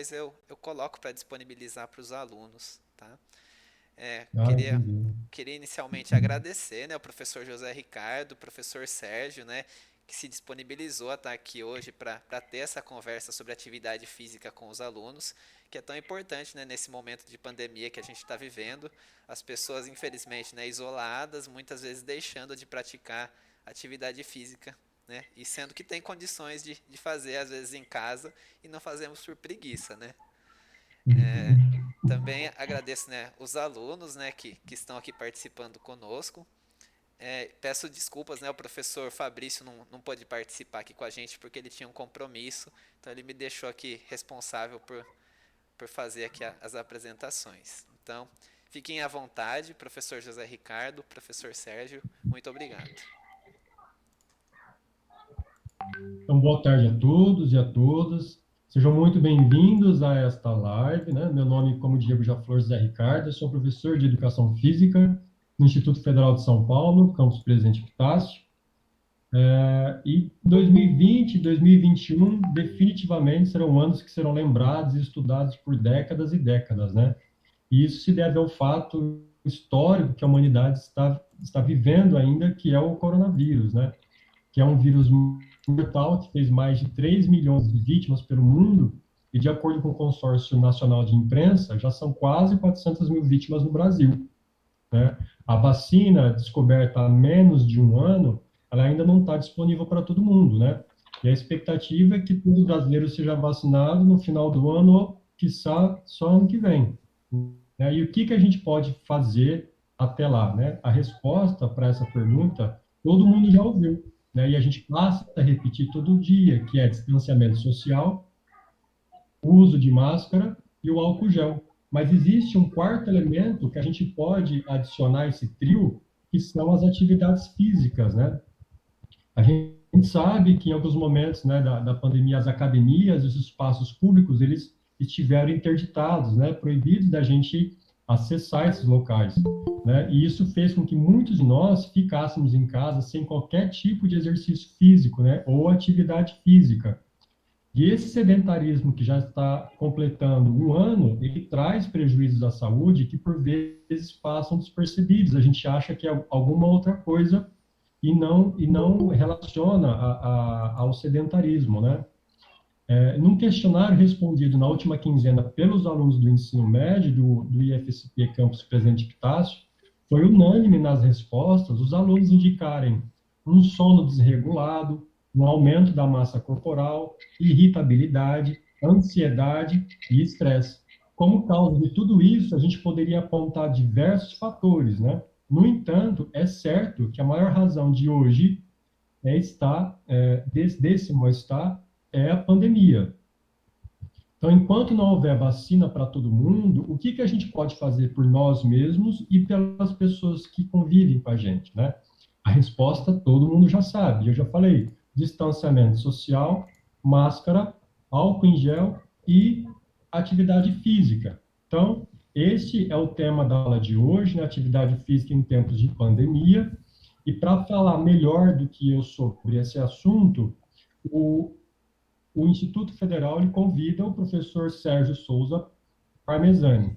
depois eu coloco para disponibilizar para os alunos, tá? É, Ah, entendi. queria inicialmente agradecer, né, o professor José Ricardo, o professor Sérgio, né, que se disponibilizou a estar aqui hoje para ter essa conversa sobre atividade física com os alunos, que é tão importante, né, nesse momento de pandemia que a gente está vivendo. As pessoas, infelizmente, né, isoladas, muitas vezes deixando de praticar atividade física, né, e sendo que tem condições de fazer, às vezes, em casa e não fazemos por preguiça, né. Também agradeço, né, os alunos, né, que estão aqui participando conosco. Peço desculpas, né, o professor Fabrício não pôde participar aqui com a gente porque ele tinha um compromisso, então ele me deixou aqui responsável por fazer aqui as apresentações. Então, fiquem à vontade, professor José Ricardo, professor Sérgio, muito obrigado. Então, boa tarde a todos e a todas. Sejam muito bem-vindos a esta live, né? Meu nome, como o Diego já falou, é José Ricardo, eu sou professor de Educação Física no Instituto Federal de São Paulo, campus Presidente Epitácio. E 2020 e 2021 definitivamente serão anos que serão lembrados e estudados por décadas e décadas, né? E isso se deve ao fato histórico que a humanidade está vivendo ainda, que é o coronavírus, né? Que é um vírus mortal que fez mais de 3 milhões de vítimas pelo mundo, e de acordo com o Consórcio Nacional de Imprensa, já são quase 400 mil vítimas no Brasil, né? A vacina, descoberta há menos de um ano, ela ainda não está disponível para todo mundo, né? E a expectativa é que todo brasileiro seja vacinado no final do ano, ou, quiçá, só ano que vem, né? E o que a gente pode fazer até lá, né? A resposta para essa pergunta, todo mundo já ouviu, né? E a gente passa a repetir todo dia, que é distanciamento social, o uso de máscara e o álcool gel. Mas existe um quarto elemento que a gente pode adicionar esse trio, que são as atividades físicas, né? A gente sabe que em alguns momentos, né, da pandemia, as academias, os espaços públicos, eles estiveram interditados, né, proibidos da gente acessar esses locais, né? E isso fez com que muitos de nós ficássemos em casa sem qualquer tipo de exercício físico, né, ou atividade física. E esse sedentarismo que já está completando um ano, ele traz prejuízos à saúde que por vezes passam despercebidos. A gente acha que é alguma outra coisa e não relaciona ao sedentarismo, né? Num questionário respondido na última quinzena pelos alunos do ensino médio do IFSP Campus Presidente Epitácio, foi unânime nas respostas os alunos indicarem um sono desregulado, um aumento da massa corporal, irritabilidade, ansiedade e estresse. Como causa de tudo isso, a gente poderia apontar diversos fatores, né? No entanto, é certo que a maior razão de hoje desse mal-estar é a pandemia. Então, enquanto não houver vacina para todo mundo, o que a gente pode fazer por nós mesmos e pelas pessoas que convivem com a gente, né? A resposta todo mundo já sabe. Eu já falei: distanciamento social, máscara, álcool em gel e atividade física. Então, este é o tema da aula de hoje, né? Atividade física em tempos de pandemia. E para falar melhor do que eu sobre esse assunto, o, o Instituto Federal ele convida o professor Sérgio Souza Parmesani.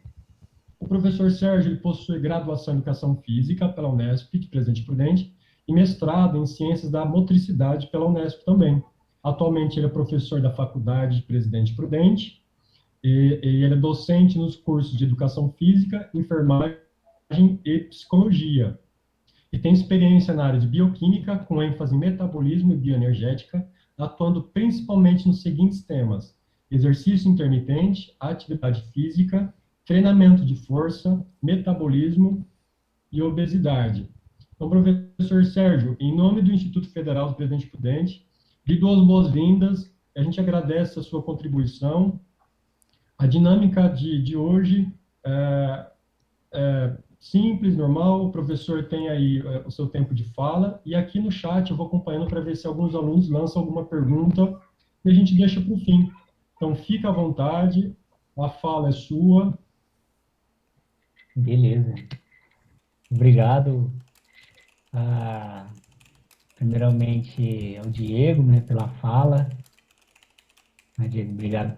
O professor Sérgio ele possui graduação em Educação Física pela Unesp, de Presidente Prudente, e mestrado em Ciências da Motricidade pela Unesp também. Atualmente ele é professor da Faculdade de Presidente Prudente, e ele é docente nos cursos de Educação Física, Enfermagem e Psicologia, e tem experiência na área de bioquímica, com ênfase em metabolismo e bioenergética, atuando principalmente nos seguintes temas: exercício intermitente, atividade física, treinamento de força, metabolismo e obesidade. Então, professor Sérgio, em nome do Instituto Federal do Presidente Prudente, lhe dou as boas-vindas, a gente agradece a sua contribuição. A dinâmica de hoje é, simples, normal. O professor tem aí o seu tempo de fala, e aqui no chat eu vou acompanhando para ver se alguns alunos lançam alguma pergunta e a gente deixa para o fim. Então, fica à vontade, a fala é sua. Beleza. Obrigado, primeiramente, ao Diego, né, pela fala. Diego, obrigado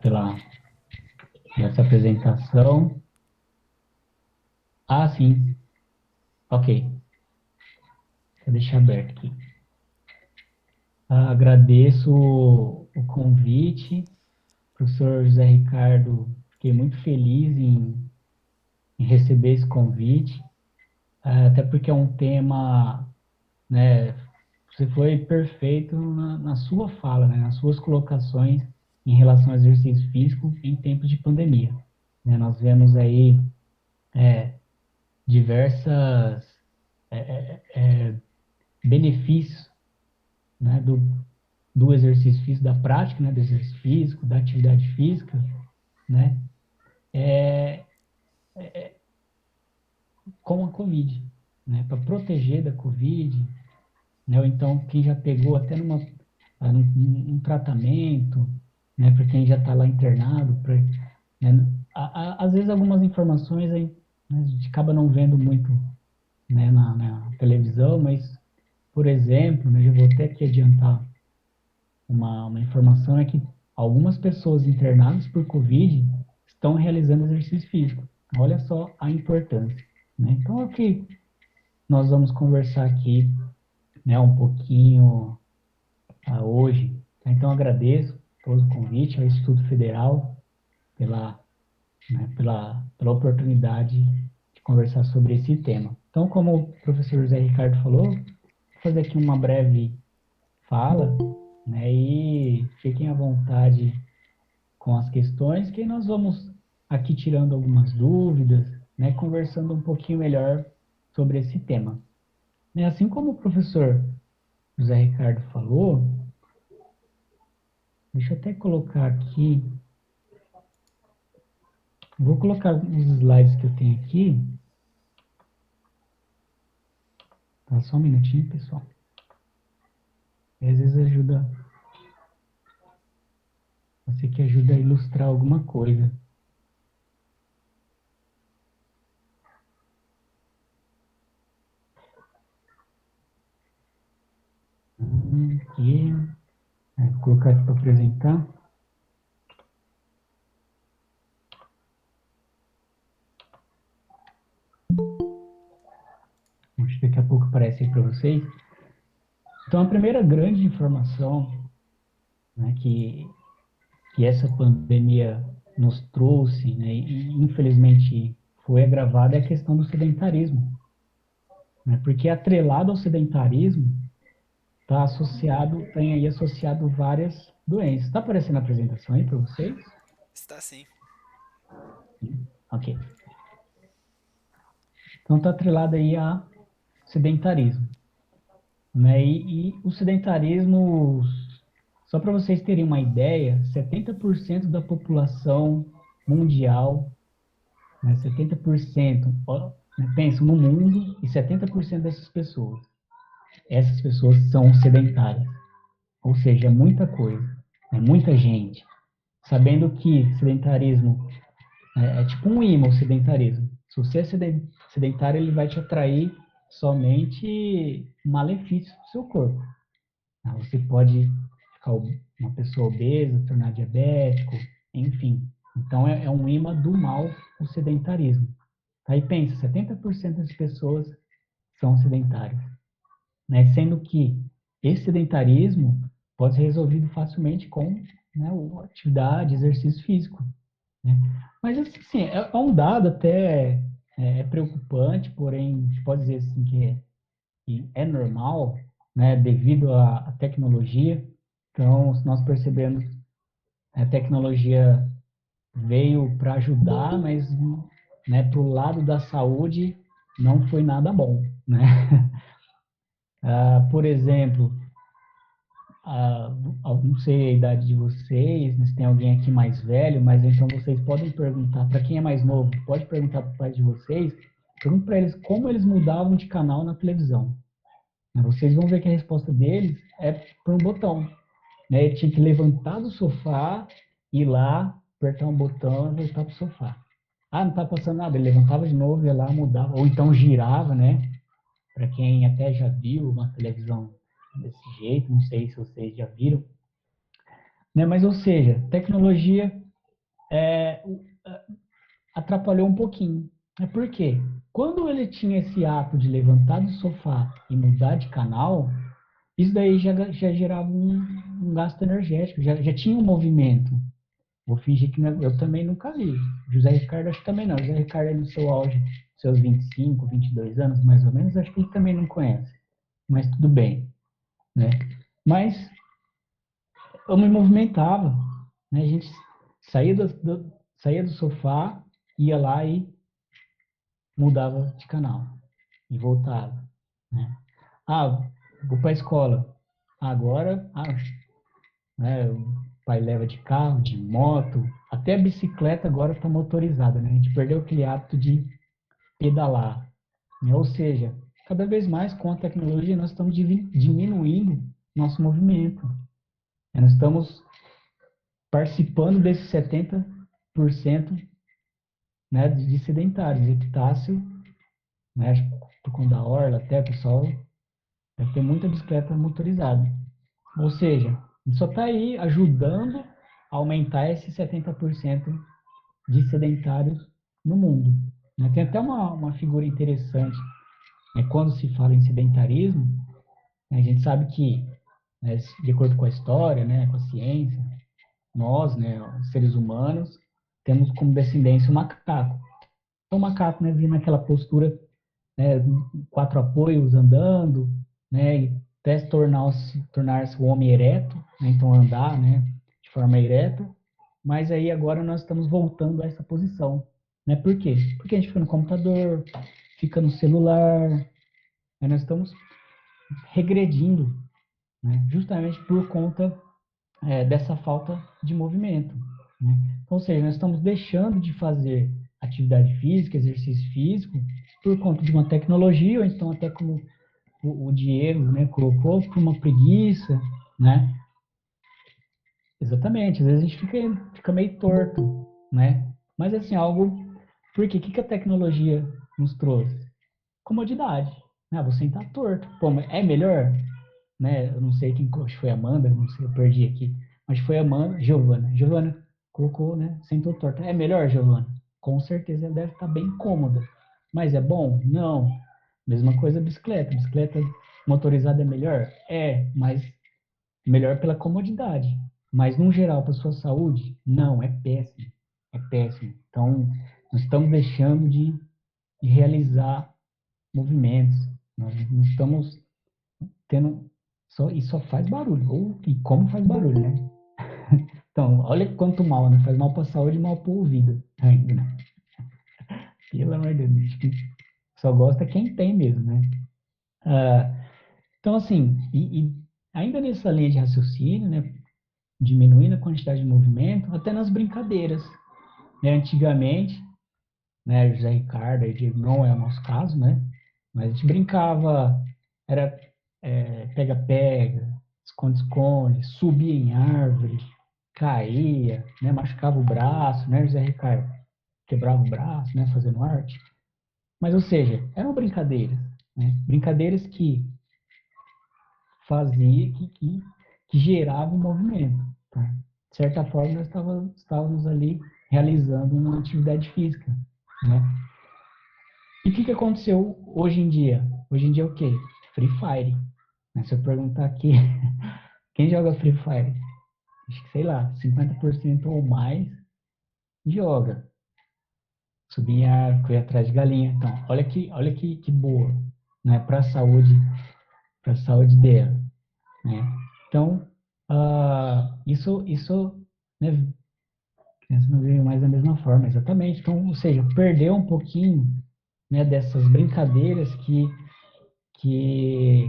dessa apresentação. Ah, sim. Ok. Vou deixar aberto aqui. Agradeço o convite, professor José Ricardo. Fiquei muito feliz em receber esse convite, até porque é um tema, né? Você foi perfeito na sua fala, né, nas suas colocações em relação ao exercício físico em tempos de pandemia. Né? Nós vemos aí diversas benefícios, né, do exercício físico, da prática, né, do exercício físico, da atividade física, né, com a Covid, né, para proteger da Covid, né, ou então quem já pegou até um tratamento, né, para quem já está lá internado, né, às vezes algumas informações aí, né, a gente acaba não vendo muito, né, na televisão, mas, por exemplo, né, eu vou até aqui adiantar uma informação, é que algumas pessoas internadas por Covid estão realizando exercício físico. Olha só a importância. Né? Então, é o que nós vamos conversar aqui, né, um pouquinho hoje. Então, agradeço todo o convite ao Instituto Federal pela, pela oportunidade de conversar sobre esse tema. Então, como o professor José Ricardo falou, vou fazer aqui uma breve fala, né, e fiquem à vontade com as questões, que nós vamos aqui tirando algumas dúvidas, né, conversando um pouquinho melhor sobre esse tema. Né, assim como o professor José Ricardo falou, deixa eu até colocar aqui, vou colocar os slides que eu tenho aqui, tá? Só um minutinho, pessoal. E às vezes ajuda, você que ajuda a ilustrar alguma coisa. Aqui, vou colocar aqui para apresentar. Acho que daqui a pouco aparece aí para vocês. Então, a primeira grande informação, né, que essa pandemia nos trouxe, né, e infelizmente foi agravada, é a questão do sedentarismo. Né, porque atrelado ao sedentarismo, tem aí associado várias doenças. Está aparecendo a apresentação aí para vocês? Está sim. Ok. Então, está atrelado aí a sedentarismo. Né, e o sedentarismo, só para vocês terem uma ideia, 70% da população mundial, né, 70%, né, pensam no mundo, e 70% essas pessoas são sedentárias. Ou seja, é muita coisa, é muita gente. Sabendo que sedentarismo é tipo um imã, o sedentarismo. Se você é sedentário, ele vai te atrair somente malefícios do seu corpo. Você pode ficar uma pessoa obesa, tornar diabético, enfim. Então, é um imã do mal o sedentarismo. Aí pensa, 70% das pessoas são sedentárias, né? Sendo que esse sedentarismo pode ser resolvido facilmente com, né, atividade, exercício físico, né? Mas assim, é um dado até preocupante, porém pode dizer assim que é normal, né, devido à tecnologia. Então, nós percebemos a tecnologia veio para ajudar, mas, né, para o lado da saúde não foi nada bom, né? Por exemplo, não sei a idade de vocês, se tem alguém aqui mais velho, mas então vocês podem perguntar, para quem é mais novo, pode perguntar para os pais de vocês, pergunta para eles como eles mudavam de canal na televisão. Vocês vão ver que a resposta deles é por um botão. Né? Ele tinha que levantar do sofá, ir lá, apertar um botão e voltar para o sofá. Ah, não está passando nada. Ele levantava de novo, ia lá, mudava, ou então girava, né? Para quem até já viu uma televisão desse jeito, não sei se vocês já viram. Né? Mas, ou seja, tecnologia atrapalhou um pouquinho. É porque quando ele tinha esse ato de levantar do sofá e mudar de canal, isso daí já gerava um gasto energético, já tinha um movimento. Vou fingir que eu também nunca vi. José Ricardo, acho que também não. José Ricardo é no seu auge, seus 25, 22 anos, mais ou menos, acho que ele também não conhece. Mas tudo bem, né? Mas eu me movimentava, né? A gente saía do sofá, ia lá e mudava de canal e voltava, né? Ah, vou para a escola. Agora, né, o pai leva de carro, de moto, até a bicicleta agora está motorizada, né? A gente perdeu aquele hábito de pedalar, né? Ou seja, cada vez mais com a tecnologia nós estamos diminuindo nosso movimento, né? Nós estamos participando desses 70%, né, de sedentários, epitácio, né, por conta da orla até, pessoal, deve ter muita bicicleta motorizada. Ou seja, a gente só está aí ajudando a aumentar esses 70% de sedentários no mundo, né? Tem até uma figura interessante, né? Quando se fala em sedentarismo, né, a gente sabe que, né, de acordo com a história, né, com a ciência, nós, né, os seres humanos, temos como descendência o macaco. Então, o macaco, né, vindo naquela postura, né, quatro apoios andando, né, e até tornar-se o homem ereto, né, então andar, né, de forma ereta, mas aí agora nós estamos voltando a essa posição, né, por quê? Porque a gente fica no computador, fica no celular, né, nós estamos regredindo, né, justamente por conta dessa falta de movimento, né? Ou seja, nós estamos deixando de fazer atividade física, exercício físico, por conta de uma tecnologia, ou então até como o Diego, né, colocou, por uma preguiça, né? Exatamente, às vezes a gente fica meio torto, né? Mas assim, algo... Por quê? O que a tecnologia nos trouxe? Comodidade. Ah, vou sentar torto. Pô, mas é melhor? Né? Eu não sei quem, acho que foi a Amanda, não sei, eu perdi aqui. Mas foi a Amanda, Giovana. Giovana colocou, né? Sentou torta. É melhor, Giovana? Com certeza ela deve estar bem cômoda. Mas é bom? Não. Mesma coisa a bicicleta. Bicicleta motorizada é melhor? É, mas melhor pela comodidade. Mas, no geral, para sua saúde, não, é péssimo. É péssimo. Então, nós estamos deixando de realizar movimentos. Nós não estamos tendo e só faz barulho. E como faz barulho, né? Então, olha quanto mal, né? Faz mal para a saúde e mal para o ouvido ainda, né? Pelo amor de Deus, acho que só gosta quem tem mesmo, né? Ah, então, assim, ainda nessa linha de raciocínio, né? Diminuindo a quantidade de movimento, até nas brincadeiras, né? Antigamente, né? José Ricardo, não é o nosso caso, né? Mas a gente brincava, era pega-pega, esconde-esconde, subia em árvore, caía, né, machucava o braço, né, José Ricardo? Quebrava o braço, né, fazendo arte. Mas, ou seja, eram brincadeiras, né? Brincadeiras que fazia, que geravam movimento, tá? De certa forma, nós estávamos ali realizando uma atividade física, né? E o que aconteceu hoje em dia? Hoje em dia é o quê? Free Fire. Se eu perguntar aqui, quem joga Free Fire? Acho que, sei lá, 50% ou mais joga. Subir em árvore, correr atrás de galinha. Então, olha que boa, né? Para a saúde dela, né? Então, isso, né? A criança não vive mais da mesma forma, exatamente. Então, ou seja, perdeu um pouquinho, né, dessas brincadeiras que que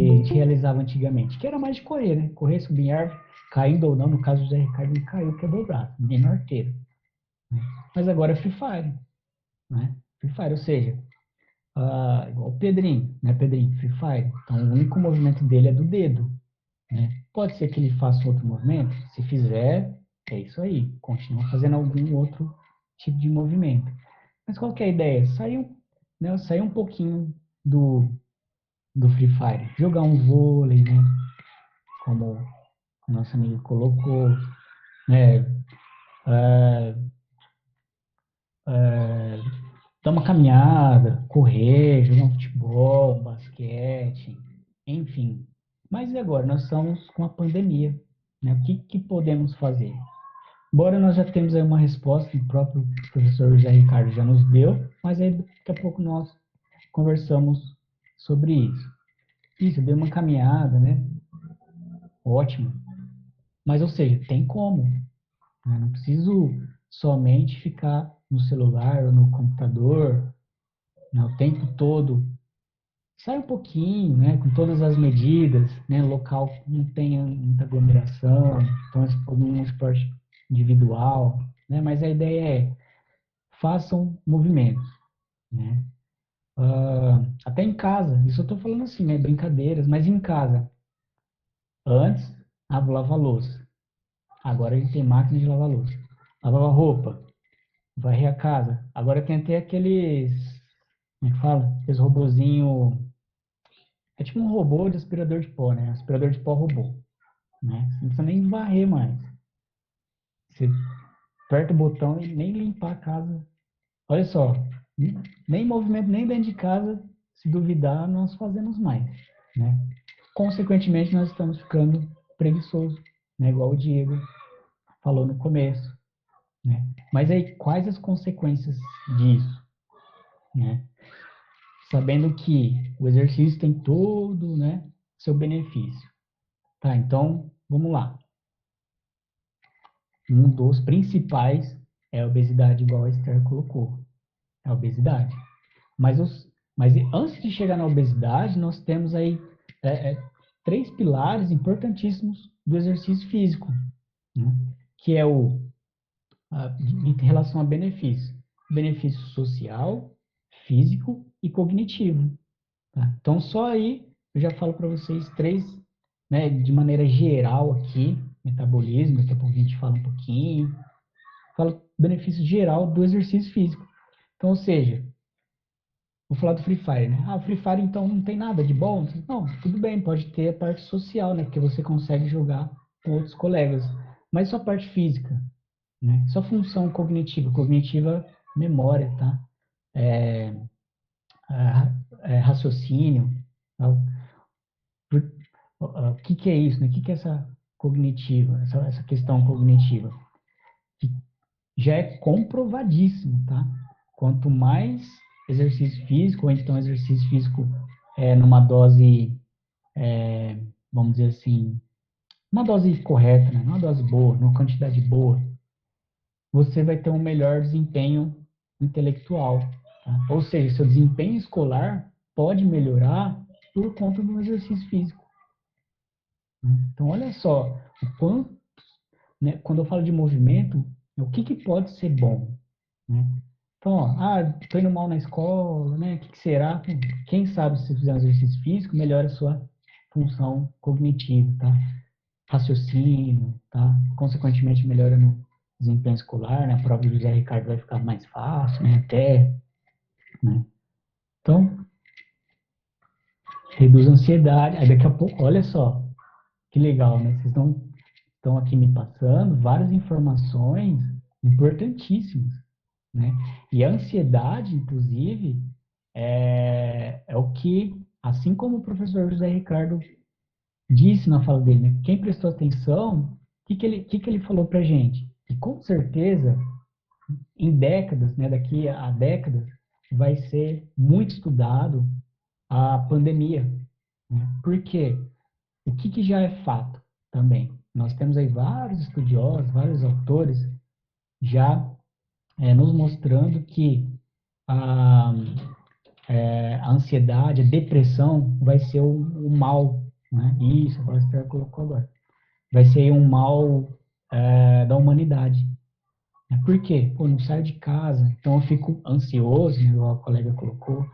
a gente realizava antigamente, que era mais de correr, né? Correr, subir em árvore, caindo ou não, no caso do Zé Ricardo, ele caiu, quebrou o braço, menino arteiro. Né? Mas agora é Free Fire, né? Free Fire, ou seja, igual o Pedrinho, né, Pedrinho? Free Fire. Então, o único movimento dele é do dedo, né? Pode ser que ele faça outro movimento, se fizer, é isso aí, continua fazendo algum outro tipo de movimento. Mas qual que é a ideia? Sair um pouquinho do Free Fire, jogar um vôlei, né? Como o nosso amigo colocou, né? dar uma caminhada, correr, jogar um futebol, um basquete, enfim. Mas e agora? Nós estamos com a pandemia, né? O que podemos fazer? Embora nós já temos aí uma resposta que o próprio professor José Ricardo já nos deu, mas aí daqui a pouco nós conversamos sobre isso. Isso, deu uma caminhada, né? Ótimo. Mas, ou seja, tem como, né? Não preciso somente ficar no celular ou no computador, né, o tempo todo. Sai um pouquinho, né? Com todas as medidas, né? Local não tenha muita aglomeração, então se for um esporte individual, né? Mas a ideia é façam movimentos, né? Até em casa, isso eu estou falando assim, né? Brincadeiras, mas em casa. Antes, lavava louça. Agora a gente tem máquina de lavar louça. Lavava roupa, varrer a casa. Agora tem até aqueles, como é que fala? Aqueles robozinho, é tipo um robô de aspirador de pó, né? Aspirador de pó robô, né? Você não precisa nem varrer mais. Você aperta o botão e nem limpar a casa. Olha só, nem movimento, nem dentro de casa, se duvidar, nós fazemos mais, né? Consequentemente, nós estamos ficando preguiçosos, né? Igual o Diego falou no começo, né? Mas aí, quais as consequências disso, né? Sabendo que o exercício tem todo, né, seu benefício. Tá, então, vamos lá. Um dos principais é a obesidade, igual a Esther colocou. É a obesidade. Mas, mas antes de chegar na obesidade, nós temos aí três pilares importantíssimos do exercício físico, né? Que é em relação a benefício. Benefício social, físico e cognitivo. Tá? Então, só aí eu já falo para vocês três, né, de maneira geral aqui, metabolismo, daqui a pouco a gente fala um pouquinho, fala benefício geral do exercício físico. Então, ou seja, vou falar do Free Fire, né? Ah, o Free Fire então não tem nada de bom? Não, tudo bem, pode ter a parte social, né? Porque você consegue jogar com outros colegas. Mas só a parte física, né? Só função cognitiva. Cognitiva, memória, tá? É, raciocínio. Tá? O que é isso, né? O que é essa cognitiva, essa questão cognitiva? Que já é comprovadíssimo, tá? Quanto mais exercício físico, ou então exercício físico numa dose, vamos dizer assim, uma dose correta, né? Uma dose boa, numa quantidade boa, você vai ter um melhor desempenho intelectual, tá? Ou seja, seu desempenho escolar pode melhorar por conta do exercício físico, né? Então, olha só, o quanto, né, quando eu falo de movimento, o que pode ser bom, né? Então, ó, tô indo mal na escola, né? O que será? Quem sabe se você fizer um exercício físico, melhora a sua função cognitiva, tá? Raciocínio, tá? Consequentemente, melhora no desempenho escolar, né? A prova do José Ricardo vai ficar mais fácil, né? Até, né? Então, reduz a ansiedade. Aí daqui a pouco, olha só, que legal, né? Vocês estão aqui me passando várias informações importantíssimas, né? E a ansiedade, inclusive, é o que, assim como o professor José Ricardo disse na fala dele, né? Quem prestou atenção, o que ele falou para gente? Que com certeza, em décadas, né, daqui a décadas, vai ser muito estudado a pandemia, né? Por quê? O que já é fato também? Nós temos aí vários estudiosos, vários autores já nos mostrando que a, a ansiedade, a depressão vai ser o mal, né? Isso, agora você colocou agora. Vai ser um mal da humanidade. Por quê? Pô, não saio de casa, então eu fico ansioso, né, igual a colega colocou.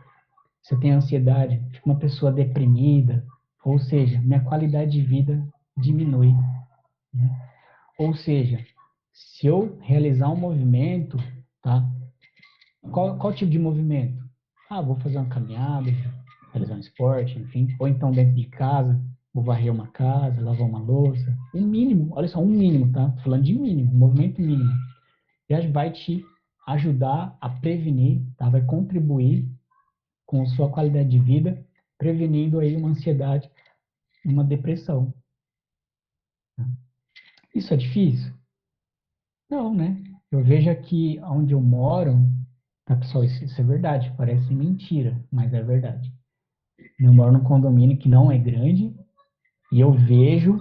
Você tem ansiedade, fico uma pessoa deprimida, ou seja, minha qualidade de vida diminui, né? Ou seja, se eu realizar um movimento, tá? Qual tipo de movimento? Vou fazer uma caminhada, realizar um esporte, enfim. Ou então dentro de casa, vou varrer uma casa, lavar uma louça. Um mínimo, olha só, um mínimo, tá? Tô falando de mínimo, um movimento mínimo. Já vai te ajudar a prevenir, tá? Vai contribuir com sua qualidade de vida, prevenindo aí uma ansiedade, uma depressão. Isso é difícil? Não, né? Eu vejo aqui onde eu moro, tá, pessoal, isso é verdade, parece mentira, mas é verdade. Eu moro num condomínio que não é grande e eu vejo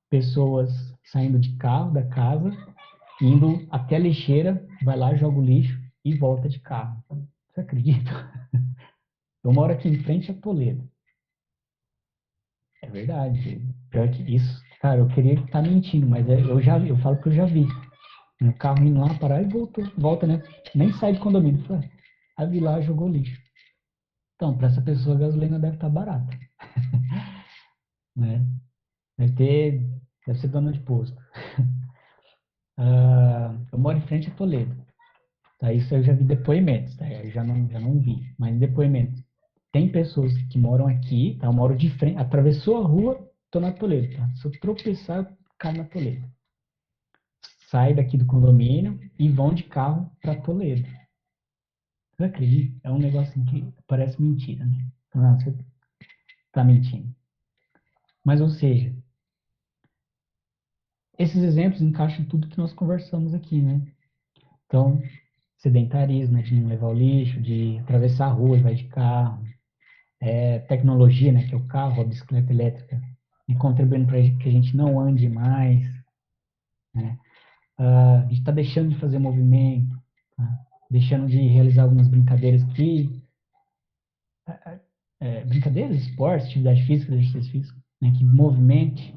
pessoas saindo de carro da casa, indo até a lixeira, vai lá, joga o lixo e volta de carro. Você acredita? Eu moro aqui em frente a Toledo. É verdade. Pior que isso, cara, eu queria estar mentindo, mas eu falo que eu já vi. Um carro indo lá parar e volta, né? Nem sai do condomínio. Aí vi lá, jogou lixo. Então, para essa pessoa a gasolina deve estar barata, né? Deve ser dona de posto. Eu moro em frente a Toledo. Tá? Isso eu já vi depoimentos, tá? Eu já não vi, mas depoimentos. Tem pessoas que moram aqui, tá? Eu moro de frente, atravessou a rua, tô na Toledo, tá? Se eu tropeçar, eu caio na Toledo. Sai daqui do condomínio e vão de carro para Toledo. Você acredita? É um negócio que parece mentira, né? Não, você tá mentindo. Mas, ou seja, esses exemplos encaixam em tudo que nós conversamos aqui, né? Então, sedentarismo, né, de não levar o lixo, de atravessar a rua e vai de carro, tecnologia, né, que é o carro, a bicicleta elétrica, e contribuindo para que a gente não ande mais, né? A gente está deixando de fazer movimento, tá? Deixando de realizar algumas brincadeiras brincadeiras, esportes, atividade física, exercício físico, né, que movimente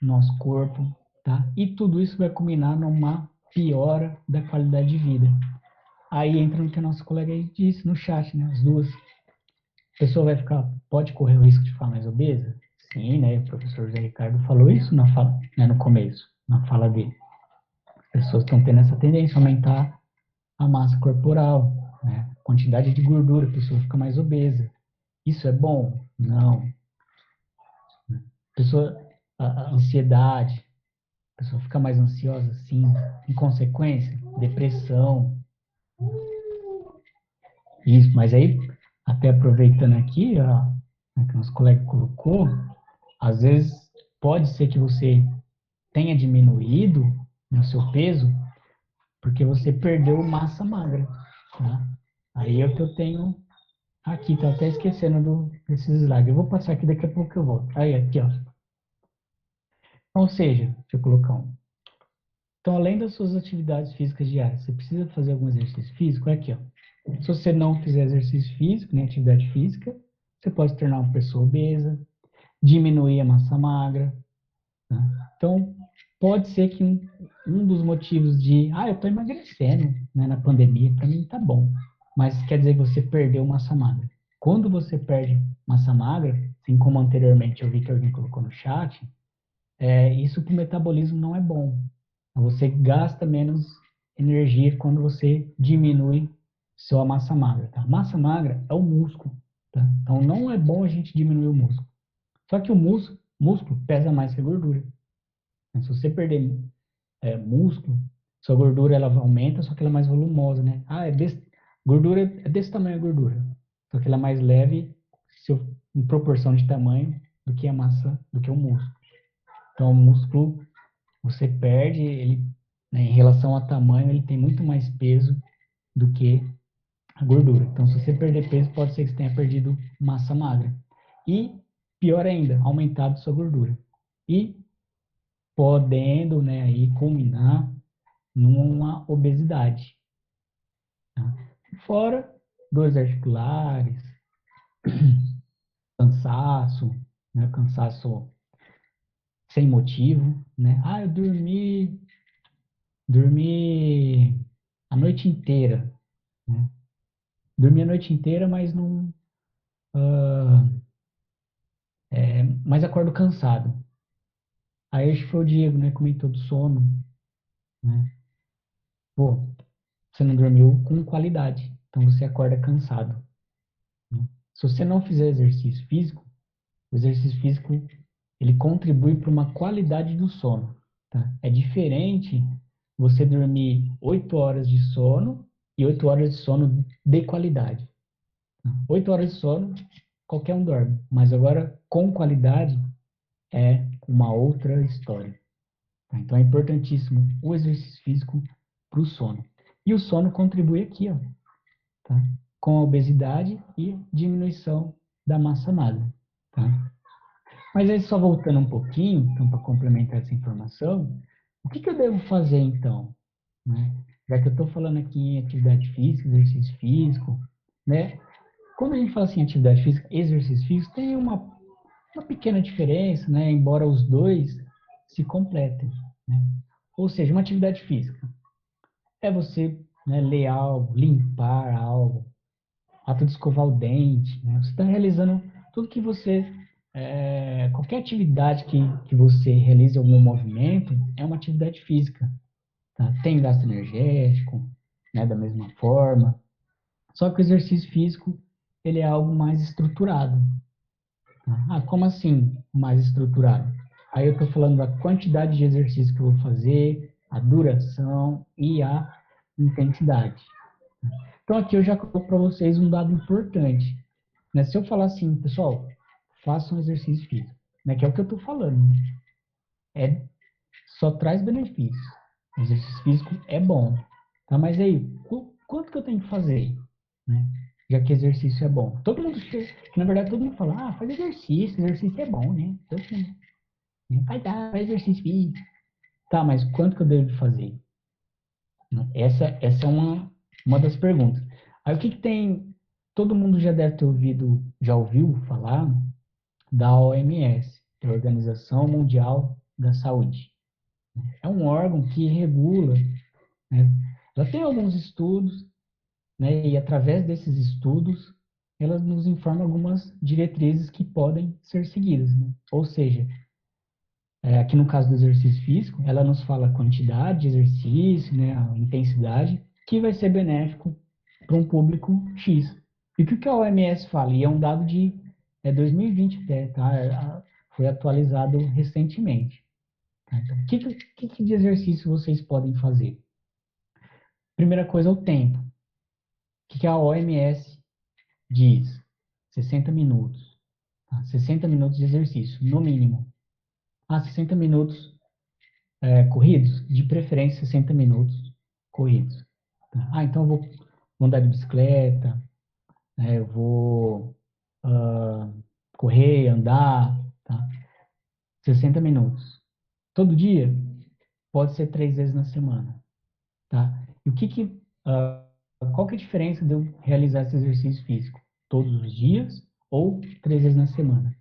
o nosso corpo, tá? E tudo isso vai culminar numa piora da qualidade de vida. Aí entra no que a nossa colega aí disse no chat, né? As duas. A pessoa pode correr o risco de ficar mais obesa? Sim, né? O professor José Ricardo falou isso na fala, né, no começo, na fala dele. As pessoas estão tendo essa tendência a aumentar a massa corporal, né? A quantidade de gordura, a pessoa fica mais obesa. Isso é bom? Não. A pessoa, a ansiedade, a pessoa fica mais ansiosa, sim. Em consequência, depressão. Isso, mas aí, até aproveitando aqui, ó, né, que o nosso colega colocou, às vezes pode ser que você tenha diminuído, né, o seu peso porque você perdeu massa magra, tá? Aí é o que eu tenho aqui, tô até esquecendo desses slides. Eu vou passar aqui, daqui a pouco eu volto. Aí, aqui, ó. Ou seja, deixa eu colocar um. Então, além das suas atividades físicas diárias, você precisa fazer algum exercício físico? É aqui, ó. Se você não fizer exercício físico, nem atividade física, você pode se tornar uma pessoa obesa, diminuir a massa magra, tá? Então, pode ser que um dos motivos eu estou emagrecendo, né, na pandemia, para mim tá bom. Mas quer dizer que você perdeu massa magra. Quando você perde massa magra, assim como anteriormente eu vi que alguém colocou no chat, isso para o metabolismo não é bom. Você gasta menos energia quando você diminui sua massa magra, tá? Massa magra é o músculo, tá? Então não é bom a gente diminuir o músculo. Só que o músculo pesa mais que a gordura. Se você perder músculo, sua gordura ela aumenta, só que ela é mais volumosa, né? Gordura é desse tamanho a gordura, só que ela é mais leve em proporção de tamanho do que a massa, do que o músculo. Então, o músculo, você perde, ele, né, em relação ao tamanho, ele tem muito mais peso do que a gordura. Então, se você perder peso, pode ser que você tenha perdido massa magra. E, pior ainda, aumentado sua gordura. E podendo, né, aí culminar numa obesidade. Tá? Fora dores articulares, cansaço, né, cansaço sem motivo, né? Eu dormi a noite inteira, né? Dormi a noite inteira, mas não, mas acordo cansado. Aí acho que foi o Diego, né, comentou do sono, né? Pô, você não dormiu com qualidade, então você acorda cansado, né? Se você não fizer exercício físico, o exercício físico ele contribui para uma qualidade do sono, tá? É diferente você dormir 8 horas de sono e 8 horas de sono de qualidade. 8 horas de sono, qualquer um dorme, mas agora com qualidade é uma outra história. Tá? Então é importantíssimo o exercício físico para o sono. E o sono contribui aqui, ó, tá? Com a obesidade e diminuição da massa magra. Tá? Mas aí, só voltando um pouquinho, então, para complementar essa informação, o que eu devo fazer, então? Né? Já que eu estou falando aqui em atividade física, exercício físico, né? Quando a gente fala assim, atividade física e exercício físico, tem uma pequena diferença, né? Embora os dois se completem, né? Ou seja, uma atividade física é você, né, ler algo, limpar algo, ato de escovar o dente, né? Você está realizando tudo que você, qualquer atividade que você realize algum movimento é uma atividade física, tá? Tem gasto energético, né, da mesma forma, só que o exercício físico, ele é algo mais estruturado. Tá? Ah, como assim mais estruturado? Aí eu estou falando da quantidade de exercício que eu vou fazer, a duração e a intensidade. Então aqui eu já coloco para vocês um dado importante. Né? Se eu falar assim, pessoal, façam exercício físico, né? Que é o que eu estou falando. Né? É, só traz benefícios. O exercício físico é bom. Tá? Mas aí, quanto que eu tenho que fazer? Né? Já que exercício é bom. Todo mundo, na verdade, todo mundo fala, faz exercício é bom, né? Todo mundo, né? Faz exercício físico. Tá, mas quanto que eu devo fazer? Essa é uma das perguntas. Aí o que tem, todo mundo já deve ter ouvido, já ouviu falar da OMS, que é a Organização Mundial da Saúde. É um órgão que regula, né? Ela tem alguns estudos, né? E através desses estudos, ela nos informa algumas diretrizes que podem ser seguidas, né? Ou seja, aqui no caso do exercício físico, ela nos fala a quantidade de exercício, né? A intensidade, que vai ser benéfico para um público X. E o que a OMS fala? E é um dado de 2020 até, tá? Foi atualizado recentemente. Tá? Então, o que de exercício vocês podem fazer? Primeira coisa, o tempo. O que a OMS diz? 60 minutos. Tá? 60 minutos de exercício, no mínimo. 60 minutos corridos? De preferência, 60 minutos corridos. Tá? Então eu vou andar de bicicleta, né? Eu vou correr, andar, tá? 60 minutos. Todo dia? Pode ser 3 vezes na semana. Tá? E qual que é a diferença de eu realizar esse exercício físico? Todos os dias ou 3 vezes na semana?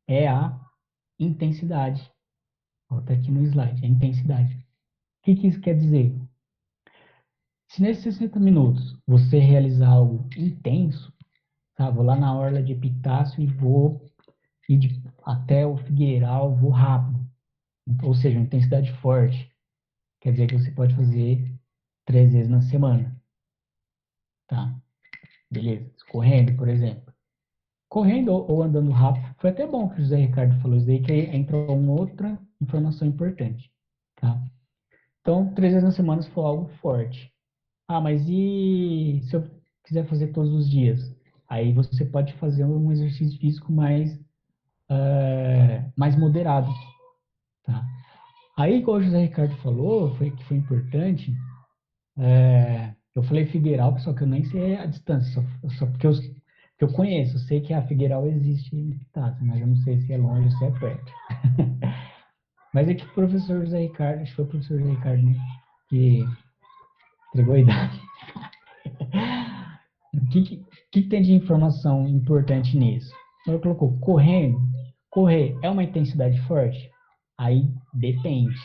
É a intensidade. Está aqui no slide, a intensidade. O que isso quer dizer? Se nesses 60 minutos você realizar algo intenso, tá? Vou lá na orla de Epitácio e vou ir até o Figueiral, vou rápido. Ou seja, uma intensidade forte. Quer dizer que você pode fazer 3 vezes na semana. Tá? Beleza. Correndo, por exemplo. Correndo ou andando rápido. Foi até bom que o José Ricardo falou isso daí, que entrou uma outra informação importante. Tá? Então, 3 vezes na semana se for algo forte. Mas e se eu quiser fazer todos os dias? Aí você pode fazer um exercício físico mais moderado. Tá? Aí, igual o José Ricardo falou, que foi importante, eu falei Figueiral, pessoal, que eu nem sei a distância, só porque eu conheço, eu sei que a Figueiral existe em Pitácia, mas eu não sei se é longe ou se é perto. Mas é que o professor José Ricardo, acho que foi o professor José Ricardo, né, que entregou a idade. O que tem de informação importante nisso? Ele colocou correndo. Correr é uma intensidade forte? Aí depende.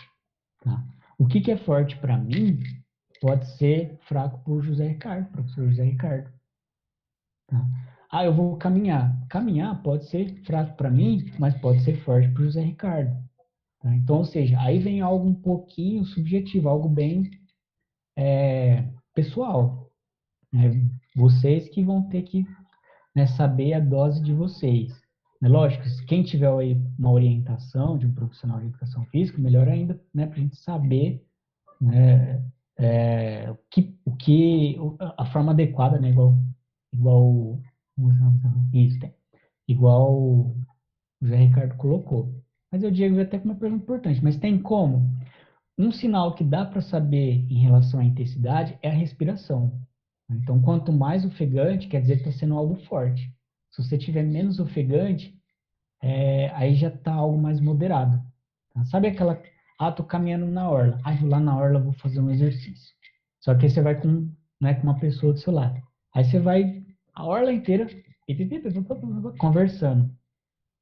Tá? O que é forte para mim pode ser fraco para o José Ricardo, professor José Ricardo. Tá? Eu vou caminhar. Caminhar pode ser fraco para mim, mas pode ser forte para o José Ricardo. Tá? Então, ou seja, aí vem algo um pouquinho subjetivo, algo bem pessoal. Né? Vocês que vão ter que, né, saber a dose de vocês. Né? Lógico, quem tiver aí uma orientação de um profissional de educação física, melhor ainda, né, para a gente saber, né, a forma adequada, né? Igual, isso, tem. Igual o José Ricardo colocou. Mas eu digo até com uma pergunta importante, mas tem como? Um sinal que dá para saber em relação à intensidade é a respiração. Então, quanto mais ofegante, quer dizer que está sendo algo forte. Se você tiver menos ofegante, aí já está algo mais moderado. Tá? Sabe aquela, tô caminhando na orla. Vou lá na orla, vou fazer um exercício. Só que aí você vai né, com uma pessoa do seu lado. Aí você vai a orla inteira conversando.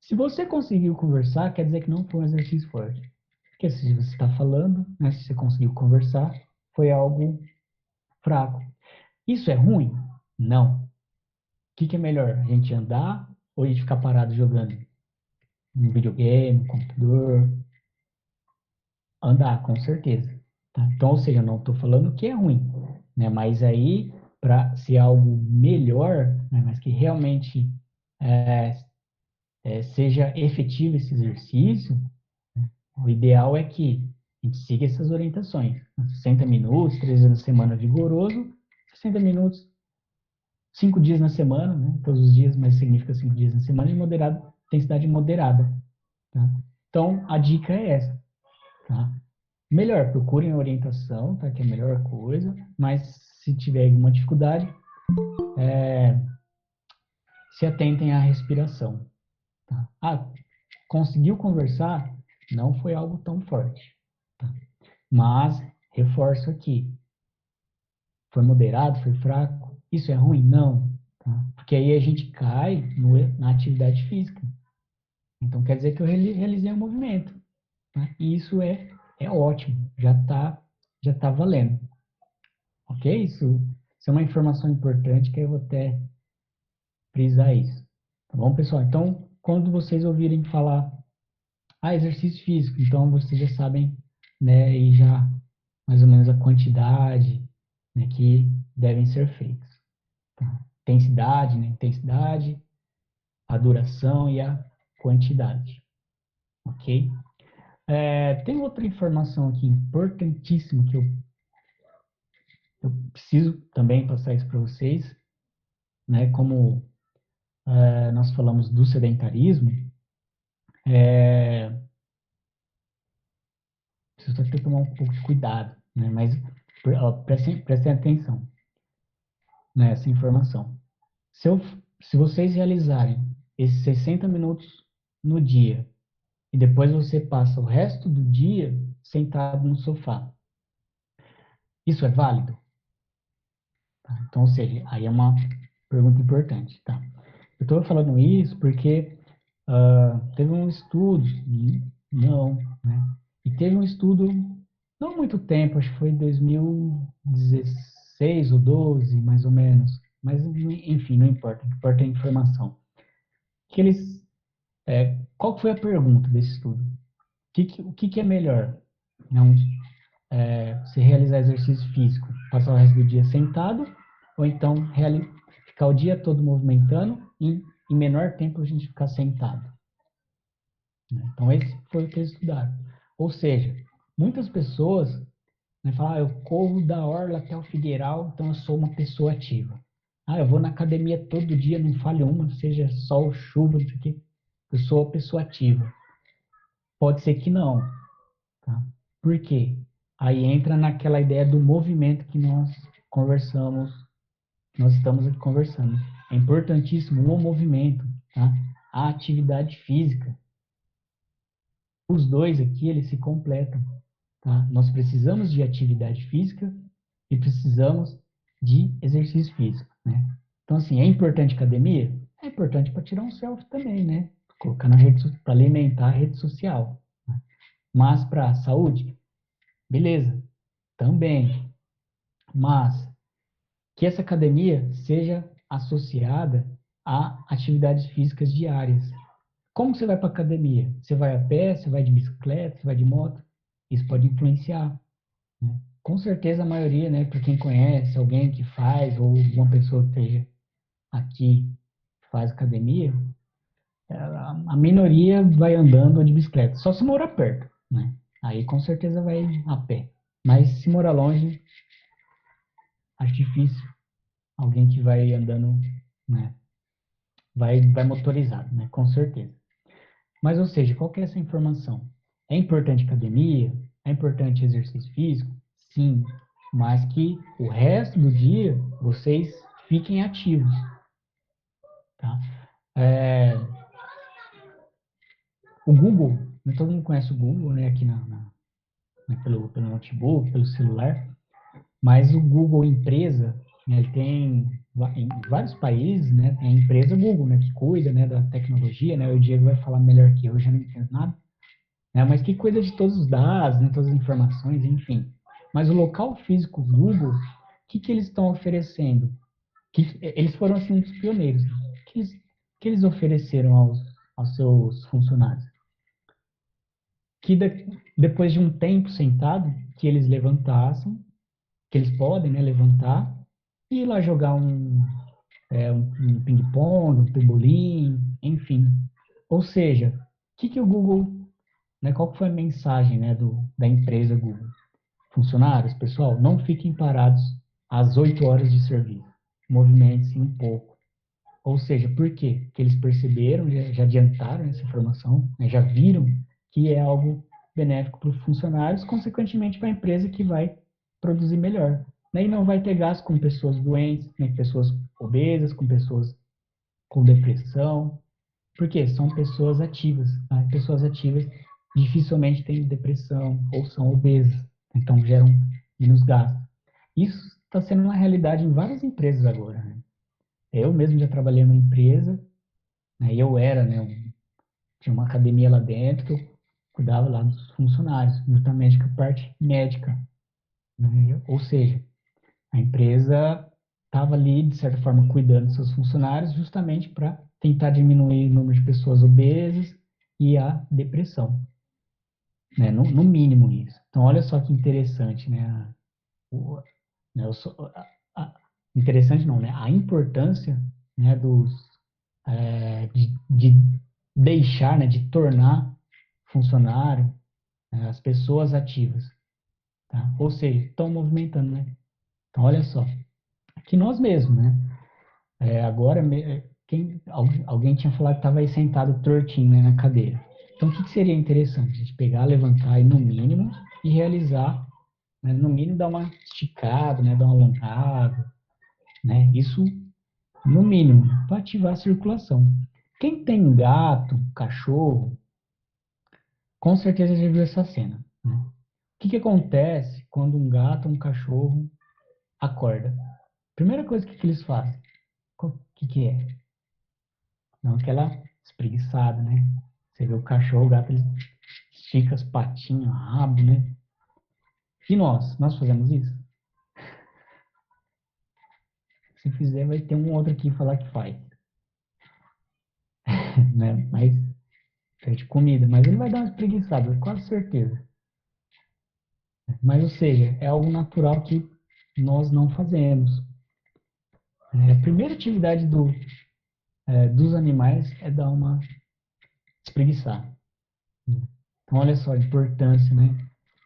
Se você conseguiu conversar, quer dizer que não foi um exercício forte. Porque se você está falando, né, se você conseguiu conversar, foi algo fraco. Isso é ruim? Não. O que é melhor? A gente andar ou a gente ficar parado jogando? Um videogame, um computador? Andar, com certeza. Tá? Então, ou seja, eu não estou falando que é ruim, né? Mas aí, para ser algo melhor, né, mas que realmente seja efetivo esse exercício, o ideal é que a gente siga essas orientações. 60 minutos, 3 vezes na semana vigoroso, 60 minutos, 5 dias na semana, né? Todos os dias, mas significa 5 dias na semana, de moderado, intensidade moderada. Tá? Então, a dica é essa. Tá? Melhor, procurem a orientação, tá? Que é a melhor coisa, mas se tiver alguma dificuldade, se atentem à respiração. Tá? Conseguiu conversar? Não foi algo tão forte. Tá? Mas, reforço aqui, foi moderado, foi fraco? Isso é ruim? Não. Tá? Porque aí a gente cai na atividade física. Então, quer dizer que eu realizei um movimento. Tá? E isso é ótimo, já tá valendo. Ok? Isso é uma informação importante que eu vou até frisar isso. Tá bom, pessoal? Então, quando vocês ouvirem falar, exercício físico, então vocês já sabem, né, e já mais ou menos a quantidade, né, que devem ser feitos. Tá? Intensidade, né? Intensidade, a duração e a quantidade. Ok? Tem outra informação aqui importantíssima que eu preciso também passar isso para vocês, né? Como nós falamos do sedentarismo, preciso até tomar um pouco de cuidado, né? Mas prestem atenção nessa informação. Se, eu, se vocês realizarem esses 60 minutos no dia e depois você passa o resto do dia sentado no sofá, isso é válido? Tá? Então, ou seja, aí é uma pergunta importante, tá? Eu estou falando isso porque teve um estudo, não, né? E teve um estudo, não há muito tempo, acho que foi em 2016 ou 12, mais ou menos, mas enfim, não importa, o que importa é a informação. Que eles, qual foi a pergunta desse estudo? O que é melhor? Não, se realizar exercício físico, passar o resto do dia sentado, ou então ficar o dia todo movimentando e em menor tempo a gente ficar sentado. Então, esse foi o que eles estudaram. Ou seja, muitas pessoas, né, falam, eu corro da orla até o Figueiral, então eu sou uma pessoa ativa. Eu vou na academia todo dia, não falho uma, seja sol, chuva, não sei o quê. Eu sou uma pessoa ativa. Pode ser que não. Tá? Por quê? Aí entra naquela ideia do movimento que nós conversamos, nós estamos aqui conversando. É importantíssimo o movimento, tá? A atividade física. Os dois aqui, eles se completam, tá? Nós precisamos de atividade física e precisamos de exercício físico, né? Então, assim, é importante academia? É importante para tirar um selfie também, né? Colocar na rede, para alimentar a rede social. Né? Mas para a saúde, beleza, também. Mas que essa academia seja associada a atividades físicas diárias. Como você vai para a academia? Você vai a pé, você vai de bicicleta, você vai de moto? Isso pode influenciar. Né? Com certeza a maioria, né, para quem conhece, alguém que faz, ou uma pessoa que esteja aqui faz academia, a minoria vai andando ou de bicicleta. Só se morar perto, né? Aí com certeza vai a pé. Mas se morar longe, acho difícil alguém que vai andando, né? Vai motorizado, né? Com certeza. Mas, ou seja, qual que é essa informação? É importante academia? É importante exercício físico? Sim, mas que o resto do dia vocês fiquem ativos, tá? É, o Google, né, todo mundo conhece o Google, né, aqui né, pelo notebook, pelo celular, mas o Google empresa, né, ele tem em vários países, né, tem a empresa Google, né, que cuida, né, da tecnologia, né, o Diego vai falar melhor que eu já não entendo nada, né, mas que cuida de todos os dados, né, todas as informações, enfim. Mas o local físico Google, o que eles estão oferecendo? Eles foram assim um dos pioneiros. Que eles ofereceram aos seus funcionários? Que depois de um tempo sentado, que eles levantassem, que eles podem, né, levantar e ir lá jogar um ping-pong, um pebolim, enfim. Ou seja, que o Google, né, qual que foi a mensagem, né, da empresa Google? Funcionários, pessoal, não fiquem parados às 8 horas de serviço. Movimente-se um pouco. Ou seja, por quê? Porque eles perceberam, já adiantaram essa informação, né, já viram que é algo benéfico para os funcionários, consequentemente para a empresa que vai produzir melhor. Né, e não vai ter gasto com pessoas doentes, né, pessoas obesas, com pessoas com depressão, porque são pessoas ativas. Né? Pessoas ativas dificilmente têm depressão ou são obesas, então geram menos gasto. Isso está sendo uma realidade em várias empresas agora. Né? Eu mesmo já trabalhei numa empresa, né, eu era, né, tinha uma academia lá dentro que eu cuidava lá dos funcionários, justamente com a parte médica. Né? Ou seja, a empresa estava ali, de certa forma, cuidando dos seus funcionários, justamente para tentar diminuir o número de pessoas obesas e a depressão. Né? No mínimo isso. Então, olha só que interessante, né? O, né, interessante não, né? A importância, né, de deixar, né, de tornar funcionário, né, as pessoas ativas, tá? Ou seja, estão movimentando, né? Então, olha só, que nós mesmos, né? Agora, alguém tinha falado que estava aí sentado tortinho, né, na cadeira. Então, o que seria interessante? A gente pegar, levantar aí no mínimo e realizar, né, no mínimo dar uma esticada, né, dar uma alongada, né? Isso no mínimo, para ativar a circulação. Quem tem gato, cachorro, com certeza já viu essa cena, né? O que acontece quando um gato ou um cachorro acorda? Primeira coisa que eles fazem, o que é? Não aquela espreguiçada, né? Você vê o cachorro, o gato, ele estica as patinhas, o rabo, né? E nós fazemos isso? Se fizer, vai ter um outro aqui falar que faz, né? Mas, de comida, mas ele vai dar uma espreguiçada, quase certeza. Mas, ou seja, é algo natural que nós não fazemos. A primeira atividade dos animais é dar uma espreguiçar. Então, olha só a importância, né?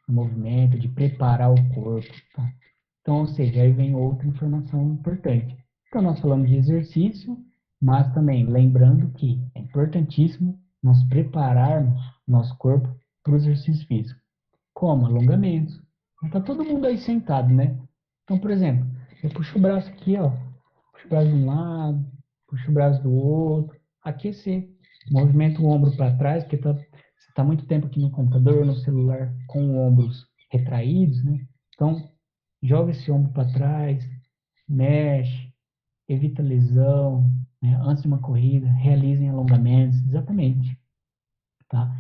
Do movimento, de preparar o corpo, tá? Então, ou seja, aí vem outra informação importante. Então, nós falamos de exercício, mas também lembrando que é importantíssimo nós prepararmos nosso corpo para o exercício físico. Como? Alongamentos. Está todo mundo aí sentado, né? Então, por exemplo, eu puxo o braço aqui, ó. Puxo o braço de um lado, puxo o braço do outro. Aquecer. Movimento o ombro para trás, porque você está muito tempo aqui no computador, no celular, com ombros retraídos, né? Então, joga esse ombro para trás, mexe, evita lesão, né? Antes de uma corrida, realizem alongamentos, exatamente, tá?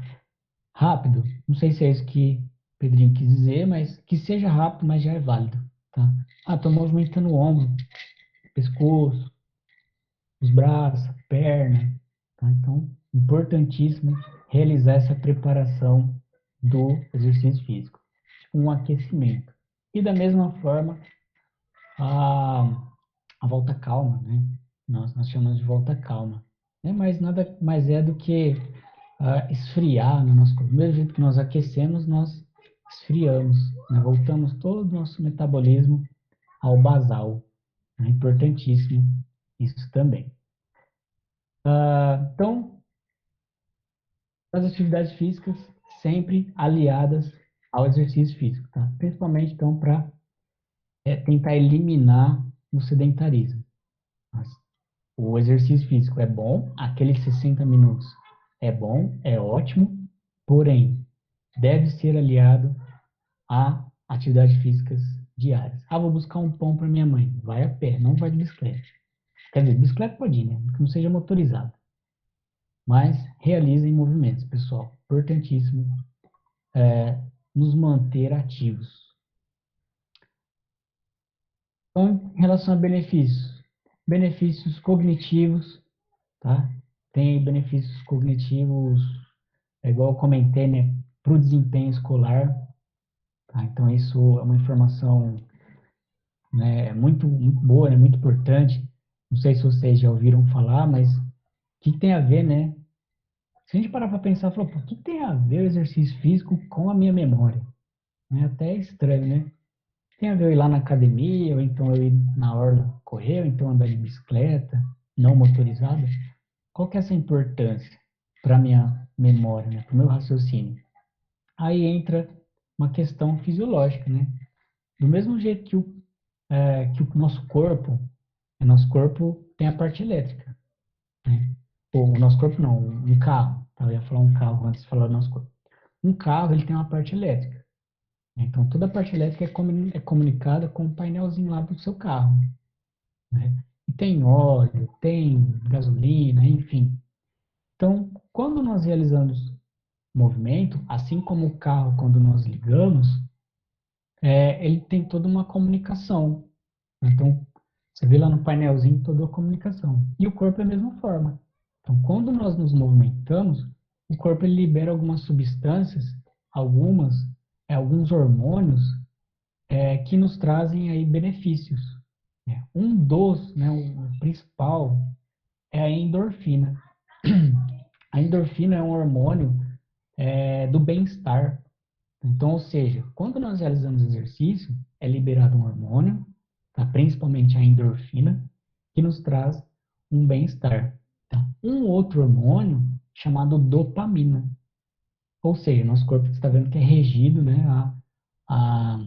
Rápido, não sei se é isso que o Pedrinho quis dizer, mas que seja rápido, mas já é válido, tá? Ah, tô movimentando o ombro, pescoço, os braços, perna, tá? Então, importantíssimo realizar essa preparação do exercício físico, um aquecimento. E da mesma forma, a, a volta calma, né? Nós chamamos de volta calma. Né? Mas nada mais é do que esfriar no nosso corpo. Do mesmo jeito que nós aquecemos, nós esfriamos, né? Voltamos todo o nosso metabolismo ao basal. É importantíssimo isso também. Então, as atividades físicas sempre aliadas ao exercício físico, tá? Principalmente, então, para tentar eliminar o sedentarismo. Mas o exercício físico é bom, aqueles 60 minutos é bom, é ótimo, porém, deve ser aliado a atividades físicas diárias. Ah, vou buscar um pão para minha mãe. Vai a pé, não vai de bicicleta. Quer dizer, bicicleta pode ir, né? Que não seja motorizada. Mas realizem movimentos, pessoal. Importantíssimo nos manter ativos. Então, em relação a benefícios. Benefícios cognitivos, tá? Tem benefícios cognitivos, igual eu comentei, né? Para o desempenho escolar. Tá? Então, isso é uma informação, né, muito boa, né? Muito importante. Não sei se vocês já ouviram falar, mas o que tem a ver, né? Se a gente parar para pensar, falar, o que tem a ver o exercício físico com a minha memória? É até estranho, né? Tem a ver eu ir lá na academia, ou então eu ir na orla correr, ou então andar de bicicleta, não motorizada. Qual que é essa importância para minha memória, né? Para o meu raciocínio? Aí entra uma questão fisiológica, né? Do mesmo jeito que o nosso corpo tem a parte elétrica, né? Ou o nosso corpo não, um carro. Eu ia falar um carro antes de falar do nosso corpo. Um carro, ele tem uma parte elétrica. Então, toda a parte elétrica é comunicada com o painelzinho lá do seu carro, né? E tem óleo, tem gasolina, enfim. Então, quando nós realizamos movimento, assim como o carro, quando nós ligamos, ele tem toda uma comunicação. Então, você vê lá no painelzinho toda a comunicação. E o corpo é a mesma forma. Então, quando nós nos movimentamos, o corpo ele libera algumas substâncias, algumas, alguns hormônios, que nos trazem aí benefícios. Um dos, né, o principal, é a endorfina. A endorfina é um hormônio do bem-estar. Então, ou seja, quando nós realizamos exercício, é liberado um hormônio, tá? Principalmente a endorfina, que nos traz um bem-estar. Tá? Um outro hormônio chamado dopamina. Ou seja, nosso corpo está vendo que é regido, né, a,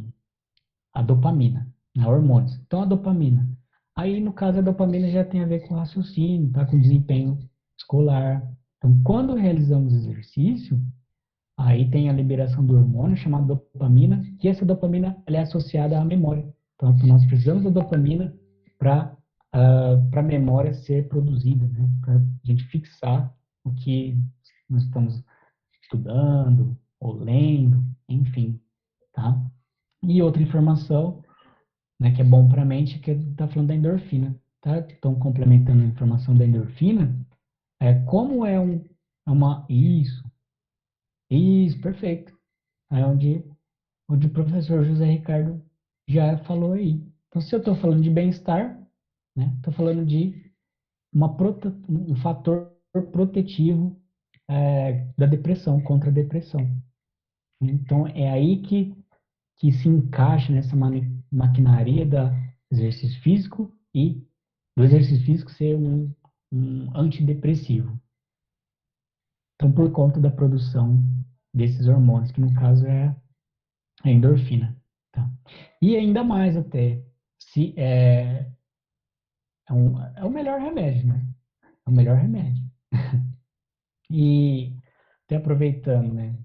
a dopamina, né, hormônios. Então, a dopamina. Aí, no caso, a dopamina já tem a ver com raciocínio, tá? Com desempenho escolar. Então, quando realizamos exercício, aí tem a liberação do hormônio chamado dopamina, que essa dopamina ela é associada à memória. Então, nós precisamos da dopamina para a memória ser produzida, né? Para a gente fixar o que nós estamos estudando ou lendo, enfim, tá? E outra informação, né, que é bom para a mente, que está falando da endorfina, tá? Então, complementando a informação da endorfina, como isso, perfeito. É onde o professor José Ricardo já falou aí. Então, se eu estou falando de bem-estar, né, estou falando de um fator protetivo da depressão, contra a depressão. Então, é aí que se encaixa nessa maquinaria do exercício físico e do exercício físico ser um antidepressivo. Então, por conta da produção desses hormônios, que no caso é a endorfina. Tá? E ainda mais até, se é o melhor remédio, né? É o melhor remédio. E até aproveitando, né,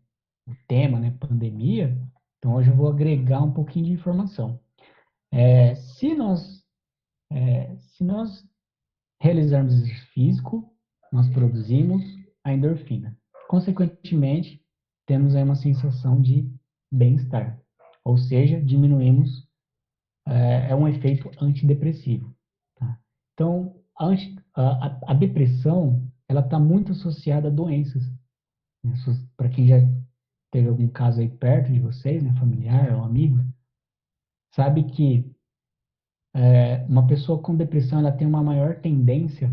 o tema, né, pandemia, então hoje eu vou agregar um pouquinho de informação. É, se nós, se nós realizarmos exercício físico, nós produzimos a endorfina. Consequentemente, temos aí uma sensação de bem-estar, ou seja, diminuímos, um efeito antidepressivo. Tá? Então, a depressão, ela está muito associada a doenças. Né? Para quem já teve algum caso aí perto de vocês, né, familiar ou amigo, sabe que uma pessoa com depressão, ela tem uma maior tendência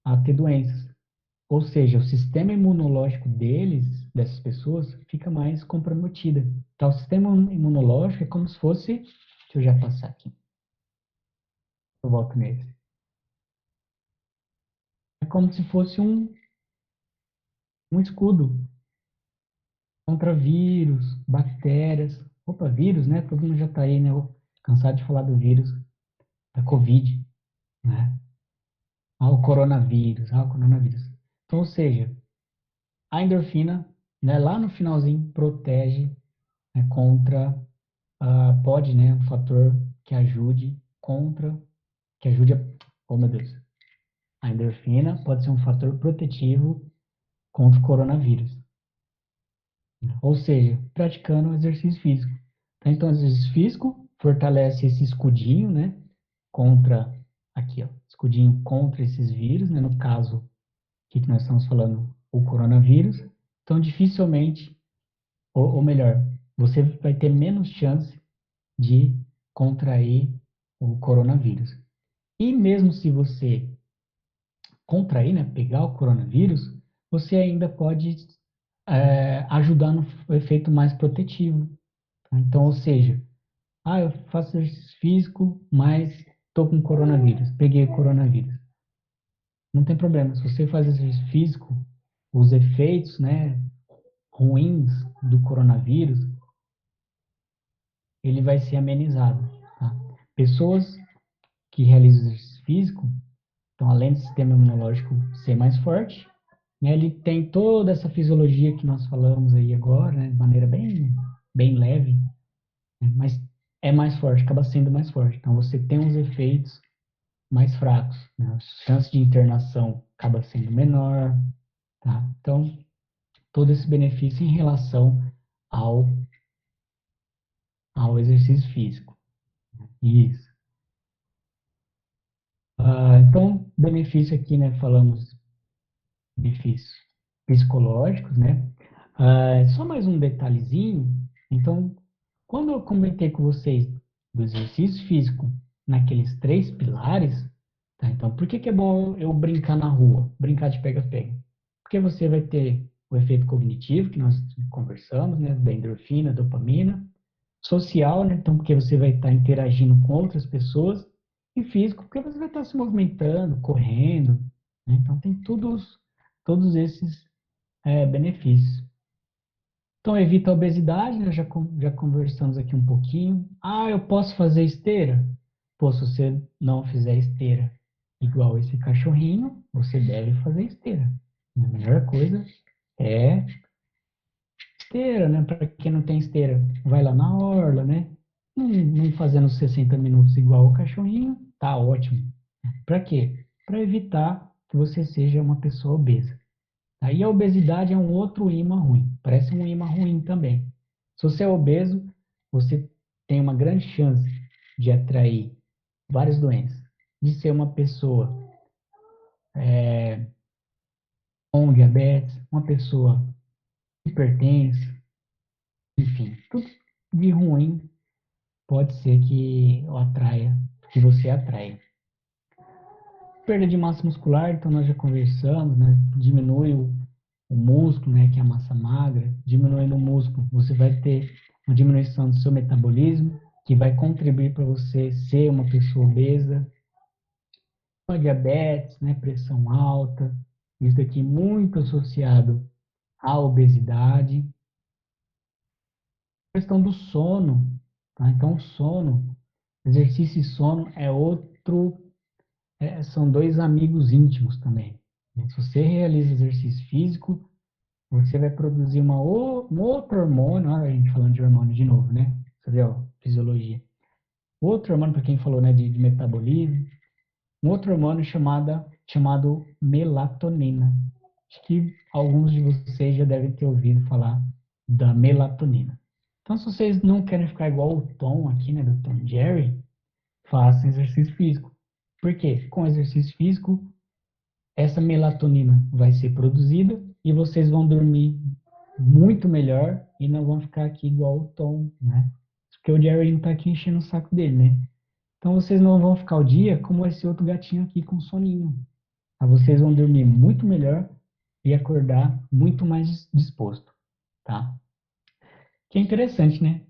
a ter doenças. Ou seja, o sistema imunológico dessas pessoas, fica mais comprometida. Então, o sistema imunológico é como se fosse, deixa eu já passar aqui. Eu volto nesse. É como se fosse um escudo contra vírus, bactérias. Opa, vírus, né? Todo mundo já tá aí, né? Cansado de falar do vírus, da Covid, né? O coronavírus. Então, ou seja, a endorfina, né, lá no finalzinho, protege, né, contra, pode, né, um fator que ajude contra, que ajude a, oh meu Deus, a endorfina pode ser um fator protetivo contra o coronavírus. Ou seja, praticando exercício físico. Tá? Então, exercício físico fortalece esse escudinho, né? Contra, aqui, ó, escudinho contra esses vírus, né? No caso, o que nós estamos falando? O coronavírus. Então, dificilmente, ou melhor, você vai ter menos chance de contrair o coronavírus. E mesmo se você contrair, né, pegar o coronavírus, você ainda pode ajudar no efeito mais protetivo. Tá? Então, ou seja, eu faço exercício físico, mas estou com coronavírus, peguei o coronavírus. Não tem problema, se você faz exercício físico, os efeitos, né, ruins do coronavírus, ele vai ser amenizado. Tá? Pessoas que realizam exercício físico, então além do sistema imunológico ser mais forte, né, ele tem toda essa fisiologia que nós falamos aí agora, né, de maneira bem leve, né, mas é mais forte, acaba sendo mais forte. Então você tem uns efeitos mais fracos, né, a chance de internação acaba sendo menor, tá? Então, todo esse benefício em relação ao, ao exercício físico. Isso. Então, benefício aqui, né, falamos benefícios psicológicos, né? Só mais um detalhezinho. Então, quando eu comentei com vocês do exercício físico naqueles 3 pilares, tá? Então, por que é bom eu brincar na rua, brincar de pega-pega? Porque você vai ter o efeito cognitivo, que nós conversamos, né? Da endorfina, dopamina. Social, né? Então, porque você vai estar interagindo com outras pessoas. E físico, porque você vai estar se movimentando, correndo, né? Então, tem todos esses benefícios. Então, evita a obesidade, né? Já conversamos aqui um pouquinho. Eu posso fazer esteira? Pô, se você não fizer esteira igual esse cachorrinho, você deve fazer esteira. A melhor coisa é esteira, né? Para quem não tem esteira, vai lá na orla, né? Não fazendo 60 minutos igual o cachorrinho, tá ótimo. Para quê? Para evitar que você seja uma pessoa obesa. Aí a obesidade é um outro imã ruim, parece um imã ruim também. Se você é obeso, você tem uma grande chance de atrair várias doenças, de ser uma pessoa com diabetes, uma pessoa hipertensa, enfim, tudo de ruim pode ser que eu atraia, que você atraia. Perda de massa muscular, então nós já conversamos, né? Diminui o músculo, né, que é a massa magra, diminuindo o músculo, você vai ter uma diminuição do seu metabolismo, que vai contribuir para você ser uma pessoa obesa. A diabetes, né, pressão alta, isso daqui muito associado à obesidade. A questão do sono, tá? Então, o sono, exercício e sono é outro, são dois amigos íntimos também. Se você realiza exercício físico, você vai produzir um outro hormônio, a gente falando de hormônio de novo, né? Você vê, ó, fisiologia. Outro hormônio, para quem falou, né, de metabolismo, um outro hormônio chamado melatonina. Acho que alguns de vocês já devem ter ouvido falar da melatonina. Então, se vocês não querem ficar igual o Tom aqui, né, do Tom Jerry, façam exercício físico. Por quê? Com exercício físico, essa melatonina vai ser produzida e vocês vão dormir muito melhor e não vão ficar aqui igual o Tom, né? Porque o Jerry não tá aqui enchendo o saco dele, né? Então vocês não vão ficar o dia como esse outro gatinho aqui com soninho. Tá? Vocês vão dormir muito melhor e acordar muito mais disposto, tá? Que é interessante, né?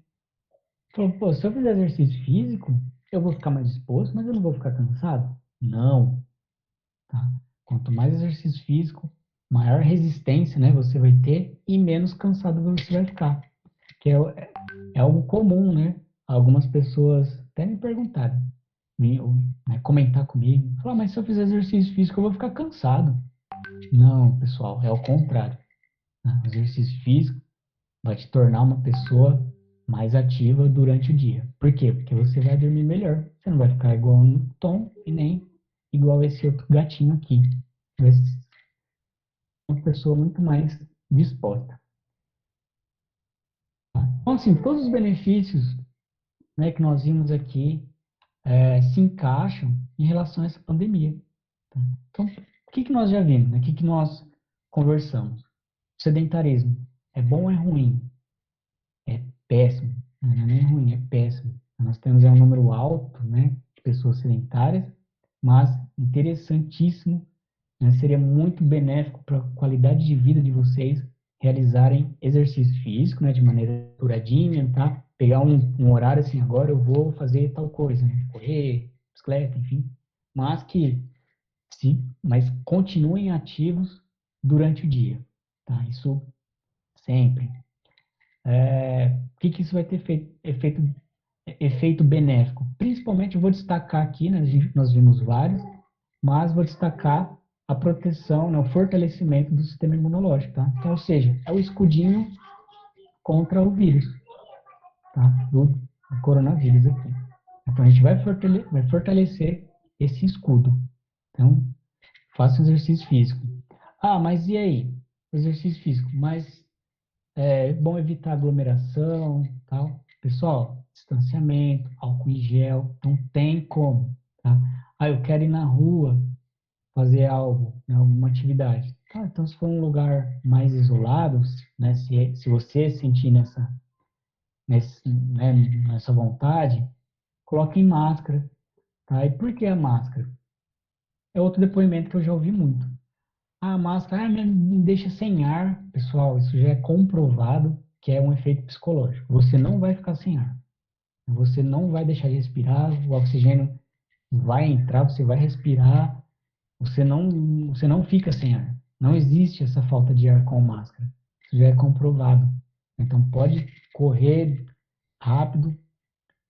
Falou, pô, se eu fizer exercício físico, eu vou ficar mais disposto, mas eu não vou ficar cansado? Não, tá? Quanto mais exercício físico, maior resistência, né, você vai ter e menos cansado você vai ficar. Que é algo comum, né? Algumas pessoas até me perguntaram, ou, né, comentar comigo, falar, mas se eu fizer exercício físico eu vou ficar cansado. Não, pessoal, é o contrário, né? O exercício físico vai te tornar uma pessoa mais ativa durante o dia. Por quê? Porque você vai dormir melhor. Você não vai ficar igual um Tom e nem igual esse outro gatinho aqui. Vai ser uma pessoa muito mais disposta. Então, assim, todos os benefícios, né, que nós vimos aqui se encaixam em relação a essa pandemia. Tá? Então, o que nós já vimos? Né? O que nós conversamos? O sedentarismo é bom ou é ruim? É péssimo. Não é nem ruim, é péssimo. Nós temos um número alto, né, de pessoas sedentárias, mas interessantíssimo, né, seria muito benéfico para a qualidade de vida de vocês realizarem exercício físico, né, de maneira duradinha, tá? Pegar um horário assim, agora eu vou fazer tal coisa, né? Correr, bicicleta, enfim. Mas que, sim, mas continuem ativos durante o dia, tá? Isso sempre. O que isso vai ter efeito benéfico? Principalmente, eu vou destacar aqui, né, nós vimos vários, mas vou destacar a proteção, né, o fortalecimento do sistema imunológico, tá? Então, ou seja, é o escudinho contra o vírus, tá? Do coronavírus aqui. Então, a gente vai fortalecer esse escudo. Então, faça um exercício físico. Ah, mas e aí? Exercício físico, mas é bom evitar aglomeração, tal. Pessoal, distanciamento, álcool em gel, não tem como, tá? Ah, eu quero ir na rua fazer algo, né, alguma atividade. Tá, então, se for um lugar mais isolado, né, se você sentir nessa vontade, coloque em máscara, tá? E por que a máscara? É outro depoimento que eu já ouvi muito. A máscara me deixa sem ar. Pessoal, isso já é comprovado que é um efeito psicológico. Você não vai ficar sem ar. Você não vai deixar de respirar, o oxigênio vai entrar, você vai respirar, você não fica sem ar. Não existe essa falta de ar com máscara. Isso já é comprovado. Então pode correr rápido,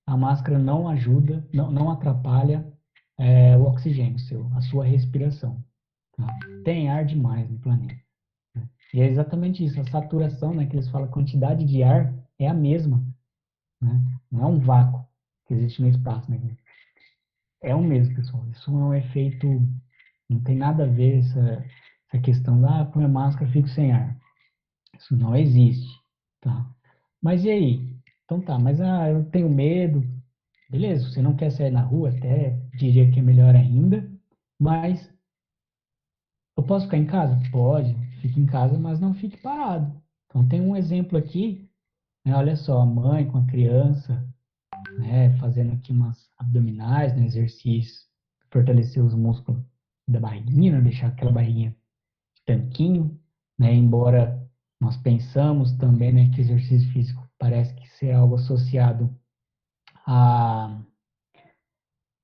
a máscara não ajuda, não atrapalha o oxigênio seu, a sua respiração. Tá? Tem ar demais no planeta. Né? E é exatamente isso, a saturação, né, que eles falam, a quantidade de ar é a mesma. Né? Não é um vácuo que existe no espaço. Né? É o mesmo, pessoal. Isso é um efeito, não tem nada a ver essa questão da põe a máscara, fico sem ar. Isso não existe, tá? Mas e aí? Então tá, mas eu tenho medo. Beleza, você não quer sair na rua, até diria que é melhor ainda, mas eu posso ficar em casa? Pode, fique em casa, mas não fique parado. Então tem um exemplo aqui, né? Olha só, a mãe com a criança, né, fazendo aqui umas abdominais, né, exercício, fortalecer os músculos da barriguinha, né, deixar aquela barriguinha de tanquinho, né, embora nós pensamos também, né, que exercício físico parece que ser algo associado à,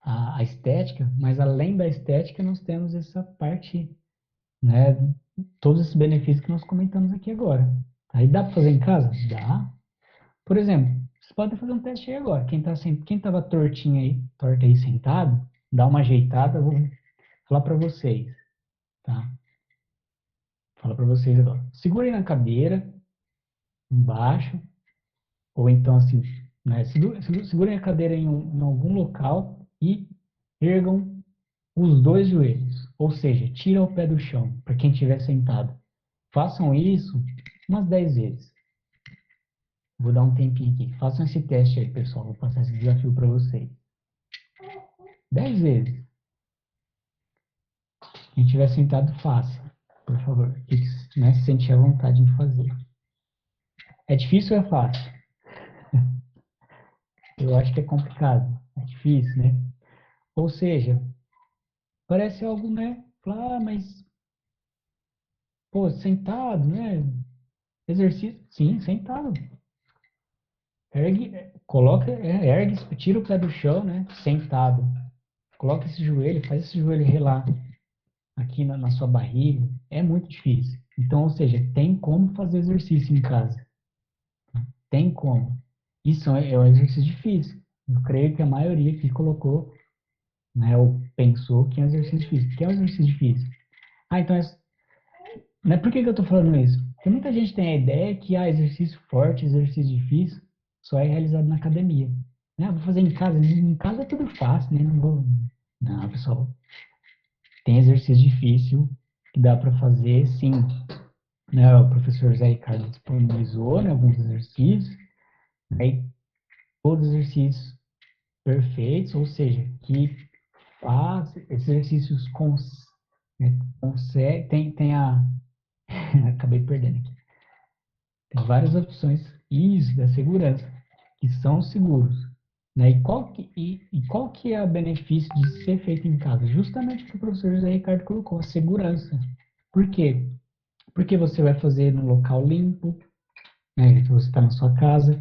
à estética, mas além da estética nós temos essa parte, né, todos esses benefícios que nós comentamos aqui agora. Aí dá para fazer em casa? Dá. Por exemplo, vocês podem fazer um teste aí agora. Quem tava torto aí sentado, dá uma ajeitada, eu vou falar para vocês, tá? Fala para vocês agora. Segurem na cadeira, embaixo, ou então assim, né? Segurem a cadeira em algum local e ergam os dois joelhos. Ou seja, tira o pé do chão, para quem estiver sentado. Façam isso umas 10 vezes. Vou dar um tempinho aqui. Façam esse teste aí, pessoal. Vou passar esse desafio para vocês. 10 vezes. Quem estiver sentado, faça, por favor. Fique, né, se sentir à vontade de fazer. É difícil ou é fácil? Eu acho que é complicado. É difícil, né? Ou seja, parece algo, né? Falar, mas, pô, sentado, né? Exercício? Sim, sentado. ergue, tira o pé do chão, né? Sentado. Coloca esse joelho, faz esse joelho relar aqui na sua barriga. É muito difícil. Então, ou seja, tem como fazer exercício em casa. Tem como. Isso é um exercício difícil. Eu creio que a maioria aqui colocou, né, ou pensou que é um exercício difícil. Que é um exercício difícil. Ah, então, né, por que que eu tô falando isso? Porque muita gente tem a ideia que exercício forte, exercício difícil, só é realizado na academia. Né, vou fazer em casa. Em casa é tudo fácil, né? Não vou... Não, pessoal. Tem exercício difícil que dá para fazer, sim. Né, o professor Zé Ricardo disponibilizou, né, alguns exercícios. Aí, todos os exercícios perfeitos, ou seja, que faz esses exercícios né, consegue, tem a... Acabei perdendo aqui. Tem várias opções, isso, da segurança, que são seguros. Né? Qual que é o benefício de ser feito em casa? Justamente o que o professor José Ricardo colocou, a segurança. Por quê? Porque você vai fazer num local limpo, né? Você está na sua casa,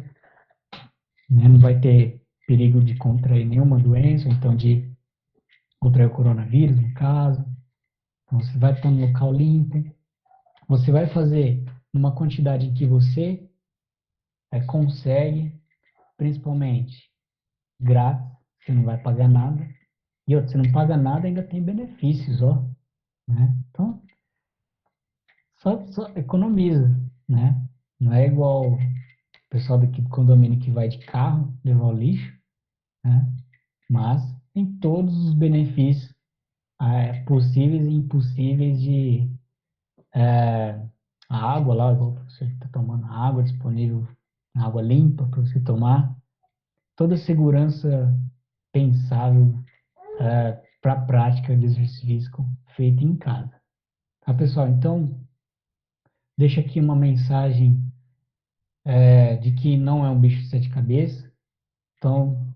né? Não vai ter perigo de contrair nenhuma doença, então de contrair o coronavírus, no caso. Então, você vai estar num local limpo, você vai fazer numa quantidade em que você consegue, principalmente grátis, você não vai pagar nada. E outra, você não paga nada, ainda tem benefícios, ó, né? Então, só economiza, né? Não é igual o pessoal daqui do condomínio que vai de carro levar o lixo, né? Mas tem todos os benefícios possíveis e impossíveis de a água lá, igual você está tomando água disponível, água limpa para você tomar, toda a segurança pensável para a prática de exercício físico feita em casa. Tá, pessoal? Então, deixa aqui uma mensagem de que não é um bicho de sete cabeças. Então,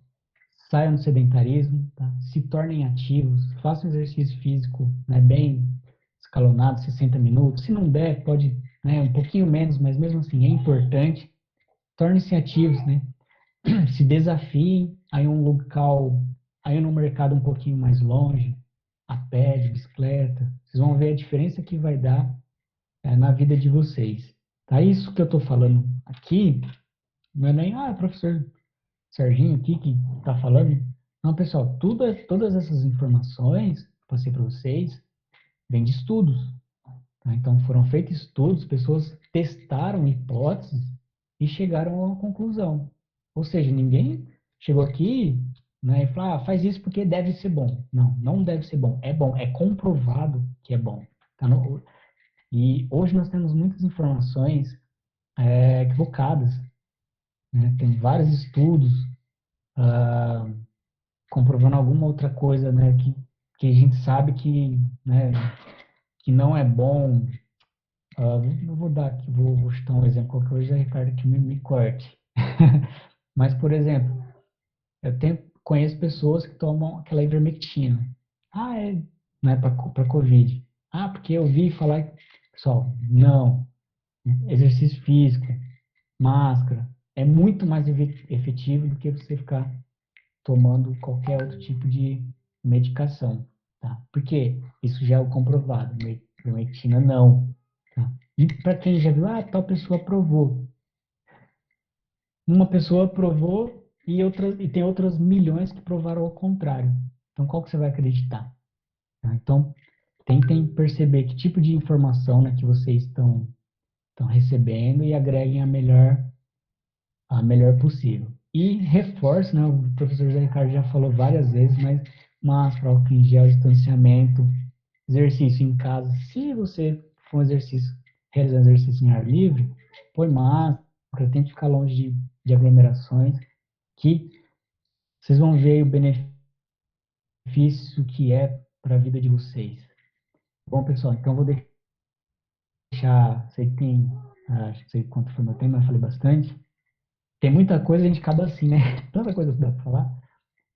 saiam do sedentarismo, tá? Se tornem ativos, façam exercício físico, né, bem escalonado, 60 minutos. Se não der, pode, né, um pouquinho menos, mas mesmo assim é importante. Tornem-se ativos, né? Se desafiem aí um local, aí no mercado um pouquinho mais longe, a pé, de bicicleta. Vocês vão ver a diferença que vai dar na vida de vocês. Tá? Isso que eu estou falando aqui, não é nem, professor Serginho aqui que está falando. Não, pessoal, todas essas informações que eu passei para vocês, vêm de estudos. Tá? Então, foram feitos estudos, pessoas testaram hipóteses e chegaram a uma conclusão. Ou seja, ninguém chegou aqui, né, e falou, faz isso porque deve ser bom. Não, não deve ser bom, é comprovado que é bom. Tá? E hoje nós temos muitas informações equivocadas. Né? Tem vários estudos comprovando alguma outra coisa, né, que a gente sabe que, né, que não é bom. Eu vou dar aqui, vou chutar um exemplo, qualquer coisa, Ricardo, que me corte. Mas, por exemplo, conheço pessoas que tomam aquela ivermectina. Não é para Covid. Porque eu vi falar, pessoal, não. Exercício físico, máscara, é muito mais efetivo do que você ficar tomando qualquer outro tipo de medicação, tá? Porque isso já é o comprovado, ivermectina não, tá? E para quem já viu, tal pessoa aprovou. Uma pessoa aprovou e tem outras milhões que provaram ao contrário. Então, qual que você vai acreditar? Tá? Então, tentem perceber que tipo de informação, né, que vocês estão recebendo e agreguem a melhor possível. E reforço, né, o professor José Ricardo já falou várias vezes, mas máscara, álcool em gel, distanciamento, exercício em casa. Se você for realizar exercício em ar livre, põe máscara, tente ficar longe de aglomerações, que vocês vão ver o benefício que é para a vida de vocês. Bom, pessoal, então vou deixar, sei que tem, não sei quanto foi meu tempo, mas falei bastante. Tem muita coisa, a gente acaba assim, né? Tanta coisa que dá para falar.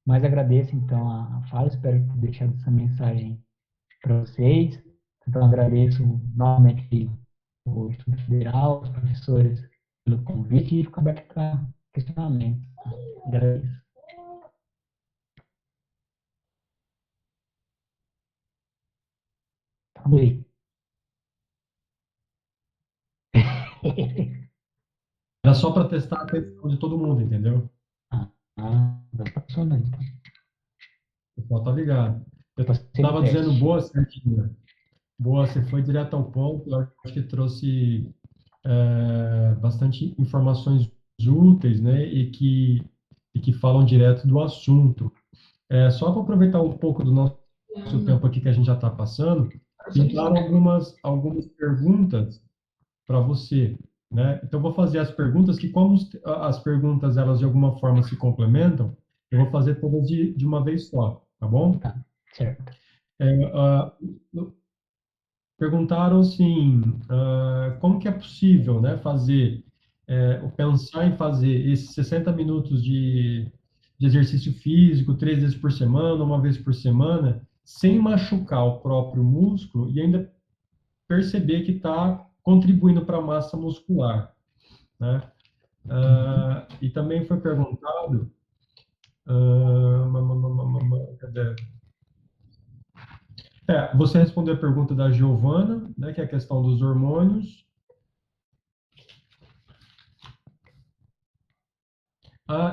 Mas agradeço, então, a fala. Espero ter deixado essa mensagem para vocês. Então, agradeço novamente o Instituto Federal, os professores, pelo convite e fico aberto para questionamento. Agradeço. Oi. Era só para testar a atenção de todo mundo, entendeu? Tá funcionando, então. O pessoal tá ligado. Eu Passei no estava dizendo teste. boa, certinha. Boa, você foi direto ao ponto. Eu acho que trouxe bastante informações úteis, né? E que falam direto do assunto. Só para aproveitar um pouco do nosso tempo aqui que a gente já está passando, pintaram algumas perguntas para você, né? Então, vou fazer as perguntas que, como as perguntas, elas de alguma forma se complementam, eu vou fazer todas de uma vez só, tá bom? Tá, certo. Ah, perguntaram, assim, como que é possível, né, ou pensar em fazer esses 60 minutos de exercício físico, 3 vezes por semana, uma vez por semana, sem machucar o próprio músculo e ainda perceber que está contribuindo para a massa muscular, né? E também foi perguntado, cadê? Você respondeu a pergunta da Giovana, né, que é a questão dos hormônios.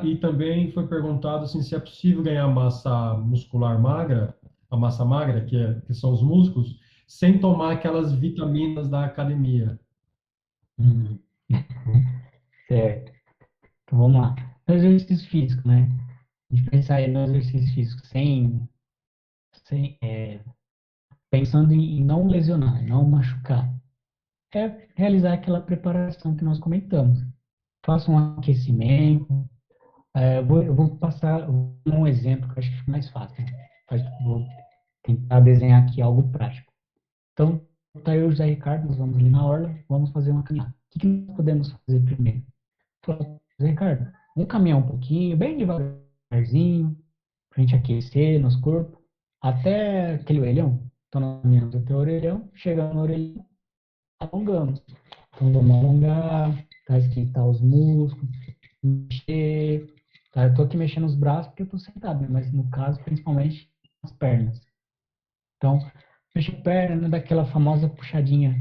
E também foi perguntado assim, se é possível ganhar massa muscular magra, a massa magra, que são os músculos, sem tomar aquelas vitaminas da academia. Hum, certo. Então vamos lá. No exercício físico, né? A gente pensar aí no exercício físico pensando em não lesionar, não machucar. É realizar aquela preparação que nós comentamos. Faça um aquecimento. Eu vou passar um exemplo que eu acho que fica mais fácil, né? Vou tentar desenhar aqui algo prático. Então, tá eu e o José Ricardo, nós vamos ali na orla, vamos fazer uma caminhada. O que nós podemos fazer primeiro? Falou, José Ricardo, vamos caminhar um pouquinho, bem devagarzinho, pra gente aquecer nosso corpo, até aquele orelhão. Então, nós caminhamos até o orelhão, chegando no orelhão, alongamos. Então, vamos alongar, tá, esquentar os músculos, mexer. Tá, eu tô aqui mexendo os braços porque eu tô sentado, né? Mas no caso, principalmente as pernas. Então, mexer a perna, né, daquela famosa puxadinha,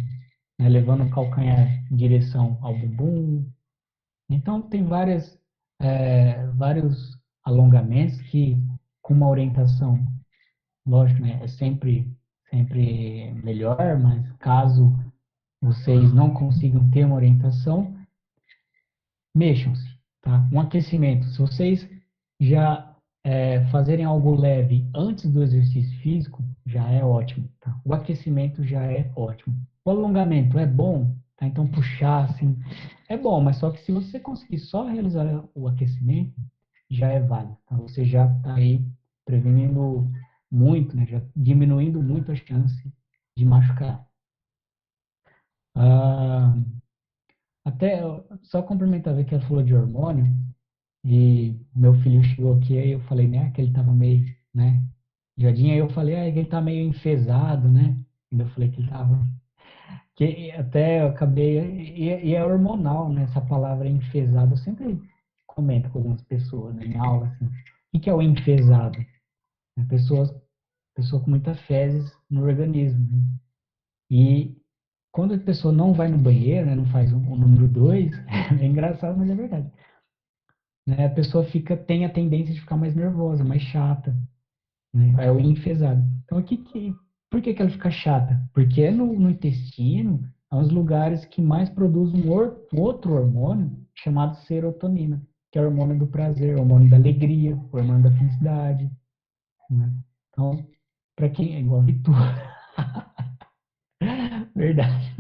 né, levando o calcanhar em direção ao bumbum. Então, tem vários alongamentos que, com uma orientação, lógico, né, é sempre melhor, mas caso vocês não consigam ter uma orientação, mexam-se, tá? Um aquecimento. Se vocês já fazerem algo leve antes do exercício físico, já é ótimo, tá? O aquecimento já é ótimo. O alongamento é bom, tá? Então puxar assim é bom, mas só que se você conseguir só realizar o aquecimento, já é válido, tá? Você já está aí prevenindo muito, né? Já diminuindo muito a chance de machucar. Ah, até só complementar que ela falou de hormônio. E meu filho chegou aqui, aí eu falei, né, que ele tava meio, né, jardim, aí eu falei, que ele tá meio enfesado, né? Ainda eu falei que ele tava, que até eu acabei, e é hormonal, né, essa palavra enfesado, eu sempre comento com algumas pessoas, né, em aula, assim, o que é o enfesado? É pessoa com muitas fezes no organismo, né? E quando a pessoa não vai no banheiro, né, não faz o número dois, é engraçado, mas é verdade, né, a pessoa tem a tendência de ficar mais nervosa, mais chata, né? É o enfesado. Então, por que ela fica chata? Porque no intestino, são os lugares que mais produzem um outro hormônio chamado serotonina, que é o hormônio do prazer, o hormônio da alegria, o hormônio da felicidade, né? Então, para quem é igual a Vitor, verdade.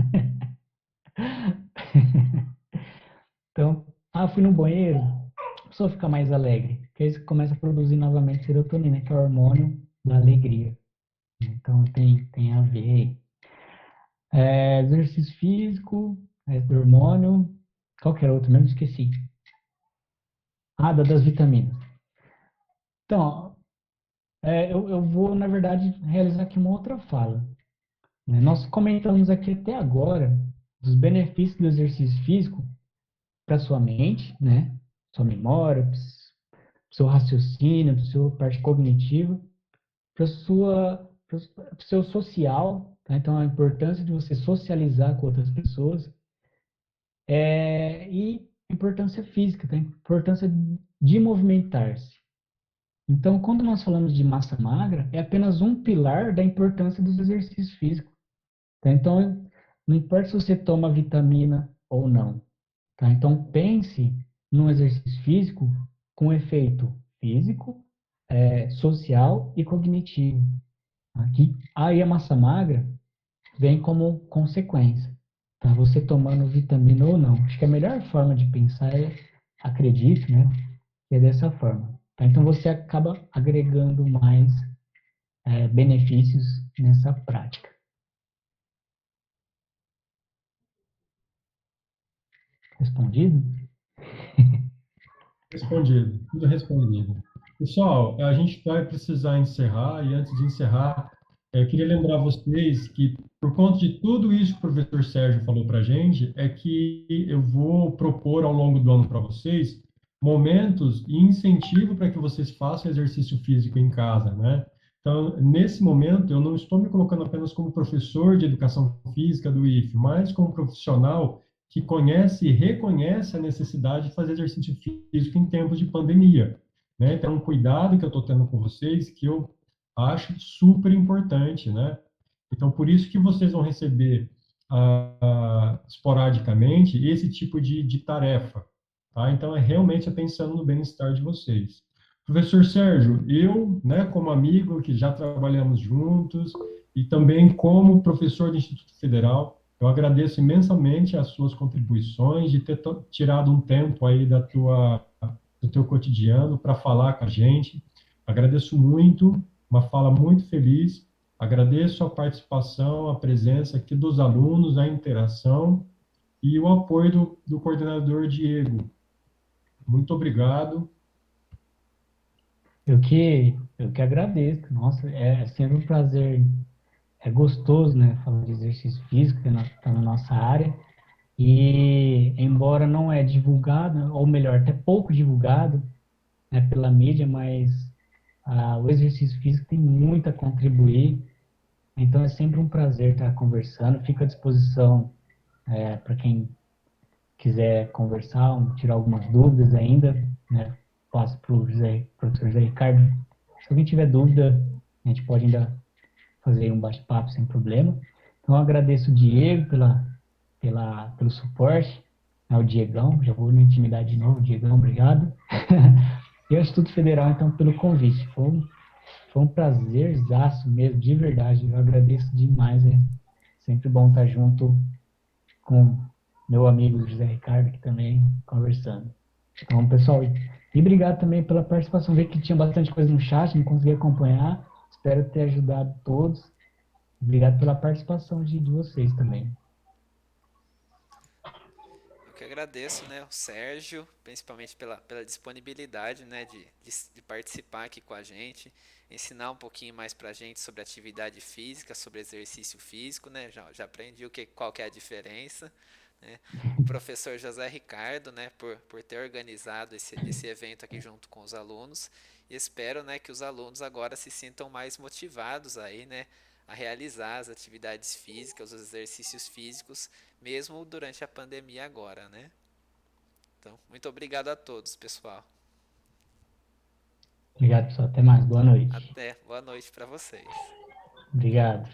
Então, fui no banheiro, a pessoa fica mais alegre, porque aí você começa a produzir novamente serotonina, que é o hormônio da alegria. Então, tem a ver. Exercício físico, do hormônio, qualquer outro, mesmo esqueci. Das vitaminas. Então, eu vou, na verdade, realizar aqui uma outra fala, né? Nós comentamos aqui até agora dos benefícios do exercício físico para sua mente, né? sua memória, para o seu raciocínio, para a sua parte cognitiva, para o seu social, tá? Então, a importância de você socializar com outras pessoas, e importância física, tá? A importância de movimentar-se. Então, quando nós falamos de massa magra, é apenas um pilar da importância dos exercícios físicos, tá? Então, não importa se você toma vitamina ou não, tá? Então, pense num exercício físico com efeito físico, social e cognitivo. Aqui, aí a massa magra vem como consequência, tá? Você tomando vitamina ou não. Acho que a melhor forma de pensar acredito, né? É dessa forma. Tá? Então você acaba agregando mais benefícios nessa prática. Respondido? Respondido, tudo respondido. Pessoal, a gente vai precisar encerrar, e antes de encerrar, eu queria lembrar vocês que, por conta de tudo isso que o professor Sérgio falou para a gente, é que eu vou propor ao longo do ano para vocês momentos e incentivo para que vocês façam exercício físico em casa, né? Então, nesse momento, eu não estou me colocando apenas como professor de educação física do IF, mas como profissional que conhece e reconhece a necessidade de fazer exercício físico em tempos de pandemia, né? Então, um cuidado que eu estou tendo com vocês, que eu acho super importante, né? Então, por isso que vocês vão receber esporadicamente esse tipo de tarefa, tá? Então, é realmente pensando no bem-estar de vocês. Professor Sérgio, eu, né, como amigo, que já trabalhamos juntos, e também como professor do Instituto Federal, eu agradeço imensamente as suas contribuições, de ter tirado um tempo aí do teu cotidiano para falar com a gente. Agradeço muito, uma fala muito feliz. Agradeço a participação, a presença aqui dos alunos, a interação e o apoio do coordenador Diego. Muito obrigado. Eu que agradeço. Nossa, é sempre um prazer. É gostoso, né? Falar de exercício físico, que tá na nossa área. E, embora não é divulgado, ou melhor, até pouco divulgado, né, pela mídia, mas o exercício físico tem muito a contribuir. Então é sempre um prazer estar conversando. Fico à disposição para quem quiser conversar, tirar algumas dúvidas ainda, né? Passo para o professor José Ricardo. Se alguém tiver dúvida, a gente pode ainda fazer um bate-papo sem problema. Então eu agradeço o Diego pelo suporte, ao Diegão, já vou na intimidade de novo, Diegão, obrigado. E ao Instituto Federal, então, pelo convite. Foi um prazerzaço mesmo, de verdade. Eu agradeço demais. É sempre bom estar junto com meu amigo José Ricardo aqui também, conversando. Então, pessoal, e obrigado também pela participação. Vi que tinha bastante coisa no chat, não consegui acompanhar. Espero ter ajudado todos. Obrigado pela participação de vocês também. Eu que agradeço, né, o Sérgio, principalmente pela disponibilidade, né, de participar aqui com a gente, ensinar um pouquinho mais pra gente sobre atividade física, sobre exercício físico, né, já aprendi qual que é a diferença, né, o professor José Ricardo, né, por ter organizado esse evento aqui junto com os alunos, e espero, né, que os alunos agora se sintam mais motivados aí, né, a realizar as atividades físicas, os exercícios físicos, mesmo durante a pandemia agora, né? Então, muito obrigado a todos, pessoal. Obrigado, pessoal. Até mais. Boa noite. Até, boa noite para vocês. Obrigado.